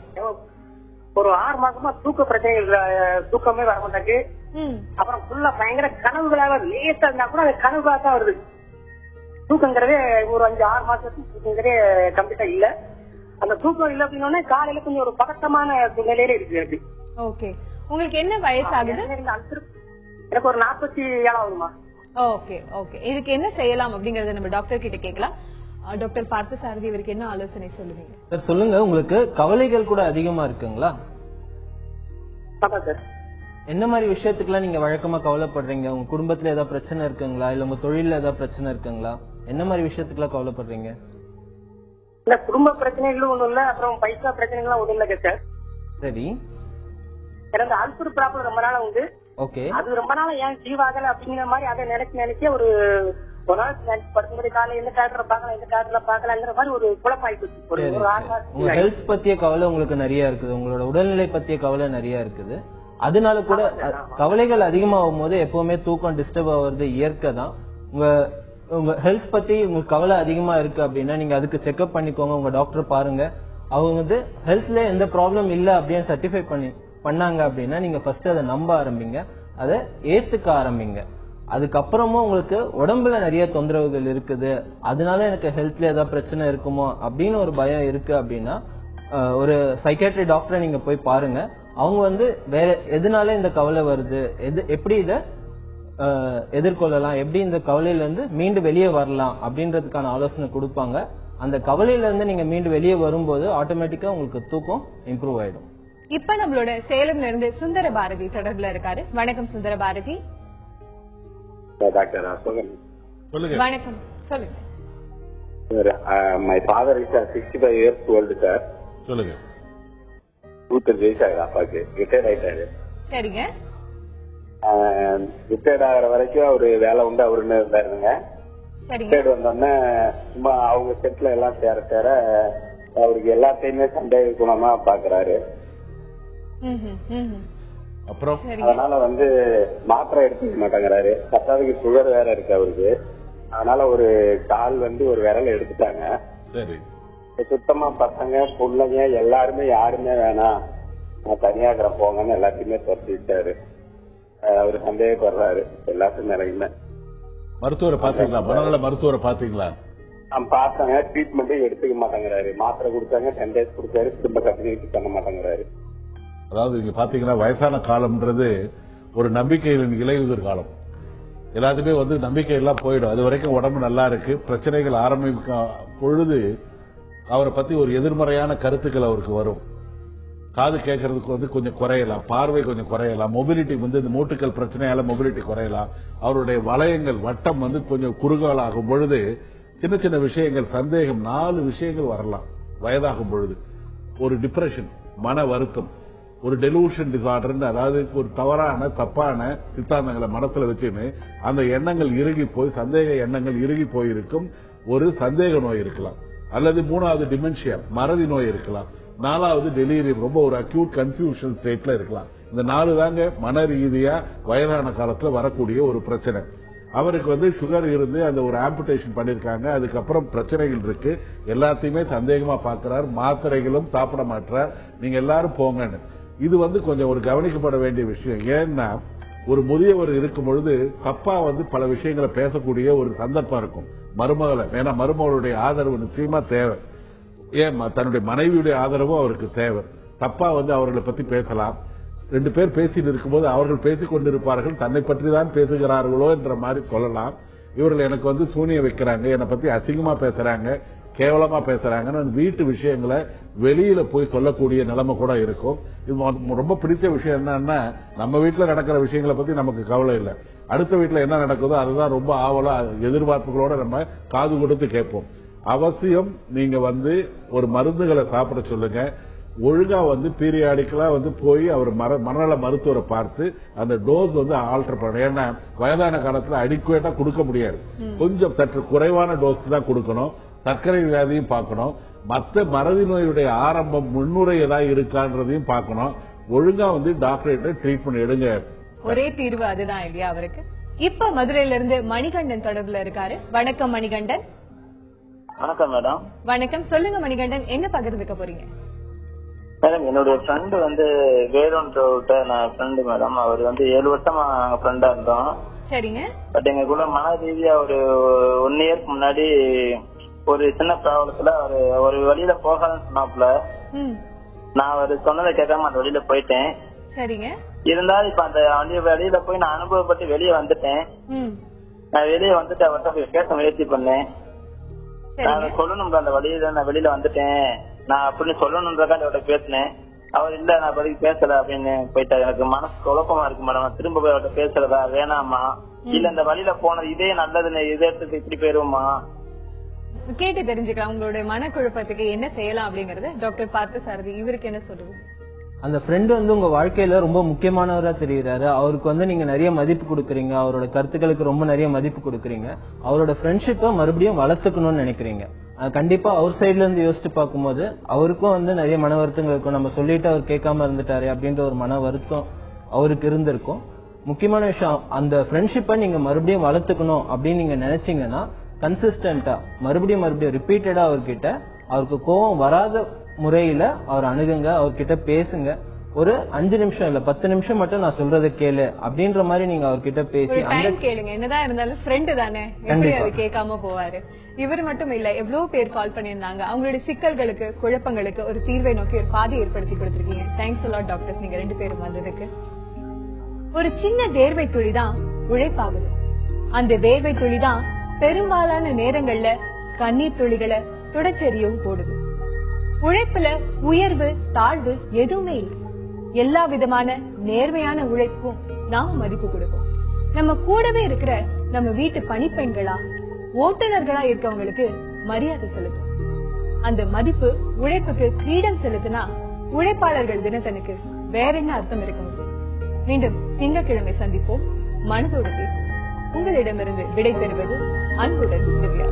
ஒரு 6 மாசமா தூக்க பிரச்சனைகள், தூக்கமே வர மாட்டாக்கு. அப்புறம் ஃபுல்லா பயங்கர கனவுகளாக லேசா இருந்தா கூட அது கனவுகளாக தான் வருது. தூக்கங்கிறதே ஒரு 5-6 மாசத்துக்கு தூக்கங்கிறதே கம்ப்ளீட்டா இல்ல. அந்த தூக்கம் இல்ல அப்படின்னா காலையில கொஞ்சம் ஒரு பதட்டமான நிலையில இருக்கு அப்படி. ஓகே, உங்களுக்கு என்ன வயசு ஆகுது? எனக்கு ஒரு 47 ஓகே ஓகே, இதுக்கு என்ன செய்யலாம் அப்படிங்கறத நம்ம டாக்டர் கிட்ட கேட்கலாம். டாக்டர் பார்த்தசாரதி, இவருக்கு என்ன ஆலோசனை சொல்லுவீங்க? சார் சொல்லுங்க, உங்களுக்கு கவலைகள் கூட அதிகமா இருக்குங்களா? என்ன மாதிரி விஷயத்துக்குலாம் நீங்க வழக்கமா கவலைப்படுறீங்க? உங்க குடும்பத்துல ஏதாவது பிரச்சனை இருக்குங்களா, இல்ல உங்க தொழில ஏதாவது பிரச்சனை இருக்குங்களா? என்ன மாதிரி விஷயத்துக்குலாம் கவலைப்படுறீங்க? இல்ல, குடும்ப பிரச்சனைகளும் ஒண்ணும் இல்ல, அப்புறம் பைசா பிரச்சனைகளும் ஒண்ணும் இல்ல சார். சரி, எனக்கு அல்சர் ப்ராப்ளம் ரொம்ப நாளா உண்டு. ஓகே, அது ரொம்ப நாளா ஏன் ஜீவாகல அப்படிங்கிற மாதிரி அதை நினைச்சு ஒரு நாள் படுக்கும்போது காலையில எந்த டாக்டரை பார்க்கலாம், எந்த டாக்டர்ல பார்க்கலாங்கிற மாதிரி ஒரு குழப்பாயிட்டு. உங்க ஹெல்த் பத்திய கவலை உங்களுக்கு நிறைய இருக்குது, உங்களோட உடல்நிலை பத்திய கவலை நிறைய இருக்குது. அதனால கூட கவலைகள் அதிகமாகும் போது எப்பவுமே தூக்கம் டிஸ்டர்ப் ஆகுறது இயற்கை தான். உங்க ஹெல்த் பத்தி உங்களுக்கு கவலை அதிகமா இருக்கு அப்படின்னா நீங்க அதுக்கு செக்அப் பண்ணிக்கோங்க, உங்க டாக்டர் பாருங்க. அவங்க வந்து ஹெல்த்ல எந்த ப்ராப்ளம் இல்ல அப்படின்னு சர்டிஃபை பண்ணாங்க அப்படின்னா நீங்க ஃபர்ஸ்ட் அதை நம்ப ஆரம்பிங்க, அதை ஏத்துக்க ஆரம்பிங்க. அதுக்கப்புறமும் உங்களுக்கு உடம்புல நிறைய தொந்தரவுகள் இருக்குது, அதனால எனக்கு ஹெல்த்ல ஏதாவது பிரச்சனை இருக்குமோ அப்படின்னு ஒரு பயம் இருக்கு அப்படின்னா ஒரு சைக்காட்ரி டாக்டரை நீங்க போய் பாருங்க. அவங்க வந்து வேற எதனால இந்த கவலை வருது, எப்படி இதை எதிர்கொள்ளலாம், எப்படி இந்த கவலையில இருந்து மீண்டு வெளியே வரலாம் அப்படின்றதுக்கான ஆலோசனை கொடுப்பாங்க. அந்த கவலையில இருந்து நீங்க மீண்டு வெளியே வரும்போது ஆட்டோமேட்டிக்கா உங்களுக்கு தூக்கம் இம்ப்ரூவ் ஆயிடும். இப்ப நம்மளோட சேலம்ல இருந்து சுந்தர பாரதி தொடர்புல இருக்காரு. வணக்கம் சுந்தர பாரதி. டாக்டர் சொல்லுங்க. வணக்கம், சொல்லுங்க. My father is 65 years old sir. சொல்லுங்க. 2 வயசு ஆகுது அப்பாக்கு, ரிட்டையர்ட் ஆயிட்டாரு. சரிங்க. ரிட்டையர்ட் ஆகிற வரைக்கும் அவரு வேலை உண்டு அவருன்னு இருந்தாருங்க. ரிட்டையர்ட் வந்தோடனே சும்மா அவங்க செட்ல எல்லாம் சேர அவருக்கு எல்லாத்தையுமே சண்டை குணமா பாக்குறாரு. அப்புறம் அதனால வந்து மாத்திரை எடுத்துக்க மாட்டேங்கிறாரு. பத்தாவதுக்கு சுகர் வேற இருக்கு அவருக்கு. அதனால ஒரு கால் வந்து ஒரு விரல எடுத்துட்டாங்க. சரி. சுத்தமா பசங்க பிள்ளைங்க எல்லாருமே யாருமே வேணாம், நான் தனியாகிற போங்கன்னு எல்லாத்தையுமே துரத்திட்டாரு. அவரு சந்தேகப்படுறாரு எல்லாத்துக்கும் நிறைய. மருத்துவரை பாத்தீங்களா? மனநல மருத்துவரை பாத்தீங்களா? பார்த்தாங்க, ட்ரீட்மெண்ட்டும் எடுத்துக்க மாட்டேங்கிறாரு. மாத்திரை கொடுத்தாங்க, 10 days கொடுத்தாரு, திரும்ப கண்டினியூ பண்ண மாட்டேங்கிறாரு. அதாவது நீங்க பாத்தீங்கன்னா வயசான காலம்ன்றது ஒரு நம்பிக்கையின் இலையுதிர் காலம். எல்லாத்துமே நம்பிக்கை எல்லாம் போயிடும். அது வரைக்கும் உடம்பு நல்லா இருக்கு, பிரச்சனைகள் ஆரம்பிக்கும் பொழுது அவரை பத்தி ஒரு எதிர்மறையான கருத்துக்கள் அவருக்கு வரும். காது கேட்கறதுக்கு கொஞ்சம் குறையலாம், பார்வை கொஞ்சம் குறையலாம், மொபிலிட்டி இந்த மூட்டுக்கள் பிரச்சனையால மொபிலிட்டி குறையலாம், அவருடைய வளையங்கள் வட்டம் கொஞ்சம் குறுகால் ஆகும் பொழுது சின்ன சின்ன விஷயங்கள் சந்தேகம் 4 விஷயங்கள் வரலாம். வயதாகும் பொழுது ஒரு டிப்ரெஷன், மன வருத்தம், ஒரு டெலூஷன் டிசார்டர், அதாவது ஒரு தப்பான சித்தாந்தங்களை மனசுல வச்சுன்னு அந்த எண்ணங்கள் இறுகி போய் சந்தேக எண்ணங்கள் இறுகி போயிருக்கும். ஒரு சந்தேக நோய் இருக்கலாம், அல்லது 3வது டிமென்ஷியா மறதி நோய் இருக்கலாம், 4வது டெலீரியம் ரொம்ப ஒரு அக்யூட் கன்ஃபியூஷன் ஸ்டேட்ல இருக்கலாம். இந்த 4 தாங்க மன ரீதியா வயதான காலத்துல வரக்கூடிய ஒரு பிரச்சனை. அவருக்கு சுகர் இருந்து அந்த ஒரு ஆம்புடேஷன் பண்ணிருக்காங்க, அதுக்கப்புறம் பிரச்சனைகள் இருக்கு, எல்லாத்தையுமே சந்தேகமா பாக்குறாரு, மாத்திரைகளும் சாப்பிட மாட்டார். நீங்க எல்லாரும் போங்கன்னு. இது கொஞ்சம் ஒரு கவனிக்கப்பட வேண்டிய விஷயம். ஏன்னா ஒரு முதியவர் இருக்கும் பொழுது தப்பா பல விஷயங்களை பேசக்கூடிய ஒரு சந்தர்ப்பம் இருக்கும். மருமகளை ஏன்னா மருமகளுடைய ஆதரவு நிச்சயமா தேவை. ஏன் தன்னுடைய மனைவியுடைய ஆதரவும் அவருக்கு தேவை. தப்பா அவர்களை பத்தி பேசலாம். 2 பேர் பேசிட்டு இருக்கும்போது அவர்கள் பேசிக் கொண்டிருப்பார்கள், தன்னை பற்றி தான் பேசுகிறார்களோ என்ற மாதிரி சொல்லலாம். இவர்கள் எனக்கு சூனியம் வைக்கிறாங்க, என்னை பத்தி அசிங்கமா பேசுறாங்க, கேவலமா பேசுறாங்கன்னு வீட்டு விஷயங்களை வெளியில போய் சொல்லக்கூடிய நிலைமை கூட இருக்கும். இது ரொம்ப பிடிச்ச விஷயம் என்னன்னா, நம்ம வீட்டுல நடக்கிற விஷயங்களை பத்தி நமக்கு கவலை இல்லை, அடுத்த வீட்டுல என்ன நடக்குதோ அதுதான் ரொம்ப ஆவலா எதிர்பார்ப்புகளோட நம்ம காது கொடுத்து கேட்போம். அவசியம் நீங்க ஒரு மருந்துகளை சாப்பிட சொல்லுங்க. ஒழுங்கா பீரியாடிக்கலா போய் அவர் மனநல மருத்துவரை பார்த்து அந்த டோஸ் ஆல்டர் பண்ண. ஏன்னா வயதான காலத்துல அடிக்குவேட்டா கொடுக்க முடியாது, கொஞ்சம் சற்று குறைவான டோஸ் தான் கொடுக்கணும். சர்க்கரை வியாதியும் பார்க்கணும், மற்ற மறதி நோயுடைய ஆரம்பம் முன்னுரை ஏதாவது இருக்கான்றதையும் பார்க்கணும். ஒழுங்கா டாக்டர்கிட்ட ட்ரீட்மெண்ட் எடுங்க. ஒரே தீர்வு அதுதான் இல்லையா அவருக்கு? இப்ப மதுரையில இருந்து மணிகண்டன் தொடர்புல இருக்காரு. வணக்கம் மணிகண்டன். வணக்கம் மேடம். வணக்கம், சொல்லுங்க மணிகண்டன், என்ன பகிர்ந்துக்க போறீங்க? மேடம், என்னுடைய ஃப்ரெண்டு வேறொன்ற நான் ஃப்ரெண்டு மேடம். அவர் 7 வருஷமா ஃப்ரெண்டா இருந்தோம். சரிங்க. பட் எங்க கூட மன ரீதியா ஒரு 1 இயர்க்கு முன்னாடி ஒரு சின்ன ப்ராப்ளத்துல ஒரு வழியில போகாதுன்னு சொன்னாப்புல. நான் அவர் சொன்னதை கேட்காம அந்த வழியில போயிட்டேன். சரிங்க. இருந்தாலும் இப்ப அந்த வழியில போய் நான் அனுபவப்பட்டு வெளியே வந்துட்டேன். நான் வெளியே வந்துட்டு அவர்கிட்ட பேச முயற்சி பண்ணேன். நான் சொல்லணும், அந்த வழியில நான் வெளியில வந்துட்டேன் நான் அப்படின்னு சொல்லணும்ன்றக்காண்டி அவர்கிட்ட பேசினேன். அவர் இல்ல நான் பதில் பேசல அப்படின்னு போயிட்டாரு. எனக்கு மனசு குழப்பமா இருக்கு மேடம். நான் திரும்ப போய் அவர்கிட்ட பேசுறதா வேணாமா, இல்ல இந்த வழியில போனது இதே நல்லதுன்னு இதே எடுத்து இப்படி போயிருவோமா கேட்டு தெரிஞ்சுக்கலாம். உங்களுடைய மனக்குழப்பத்துக்கு என்ன செய்யலாம் அப்படிங்கறது டாக்டர் பார்த்தசாரதி இவருக்கு என்ன சொல்லுவீங்க? அந்த ஃப்ரெண்ட் உங்க வாழ்க்கையில ரொம்ப முக்கியமானவரா தெரியுறாரு. அவருக்கு நீங்க நிறைய மதிப்பு கொடுக்குறீங்க, அவரோட கருத்துக்களுக்கு ரொம்ப நிறைய மதிப்பு கொடுக்குறீங்க. அவரோட ஃப்ரெண்ட்ஷிப்பை மறுபடியும் வளர்த்துக்கணும்னு நினைக்கிறீங்க. கண்டிப்பா அவர் சைட்ல இருந்து யோசிச்சு பார்க்கும்போது அவருக்கும் நிறைய மன வருத்தங்கள் இருக்கும். நம்ம சொல்லிட்டு அவர் கேட்காம இருந்துட்டாரு அப்படின்ற ஒரு மன வருத்தம் அவருக்கு இருந்திருக்கும். முக்கியமான விஷயம், அந்த ஃப்ரெண்ட்ஷிப்பை நீங்க மறுபடியும் வளர்த்துக்கணும் அப்படின்னு நீங்க நினைச்சீங்கன்னா கன்சிஸ்டன்டா மறுபடியும் ரிப்பீட்டடா அவர்கிட்ட அவருக்கு கோபம் வராத முறையில அவர் அணுகுங்க, அவர்கிட்ட பேசுங்க. ஒரு 5 நிமிஷம் இல்ல 10 நிமிஷம் மட்டும் நான் சொல்றதை கேளு அப்படின்ற மாதிரி நீங்க அவர்கிட்ட பேசி கேளுங்க. என்னதான் இருந்தாலும் ஃப்ரெண்டு தானே, எப்படி அது கேட்காம போவாரு? இவர் மட்டும் இல்ல, எவ்வளவு பேர் கால் பண்ணியிருந்தாங்க. அவங்களுடைய சிக்கல்களுக்கு குழப்பங்களுக்கு ஒரு தீர்வை நோக்கி ஒரு பாதை ஏற்படுத்தி கொடுத்திருக்கீங்க. தேங்க்ஸ் அலாட் டாக்டர்ஸ், நீங்க 2 பேரும் வந்ததுக்கு. ஒரு சின்ன வேர்வை துளிதான் உழைப்பாகுது. அந்த வேர்வை துளிதான் பெரும்பாலான நேரங்கள்ல கண்ணீர் துளிகளை துடைச்செறியும் போடுது. உழைப்புல உயர்வு தாழ்வு எதுவுமே இல்லை. எல்லா விதமான நேர்மையான உழைப்பும் நாம மதிப்பு கொடுப்போம். நம்ம கூடவே இருக்கிற நம்ம வீட்டு பணிப்பெண்களா ஓட்டுநர்களா இருக்கவங்களுக்கு மரியாதை செலுத்தும். அந்த மதிப்பு உழைப்புக்கு கிரீடம் செலுத்தினா உழைப்பாளர்கள் தினத்தனுக்கு வேற என்ன அர்த்தம் இருக்க முடியும்? மீண்டும் திங்கட்கிழமை சந்திப்போம். மனதோடு பேசும். உங்களிடமிருந்து விடை பெறுவது அன்புடன் திவ்யா.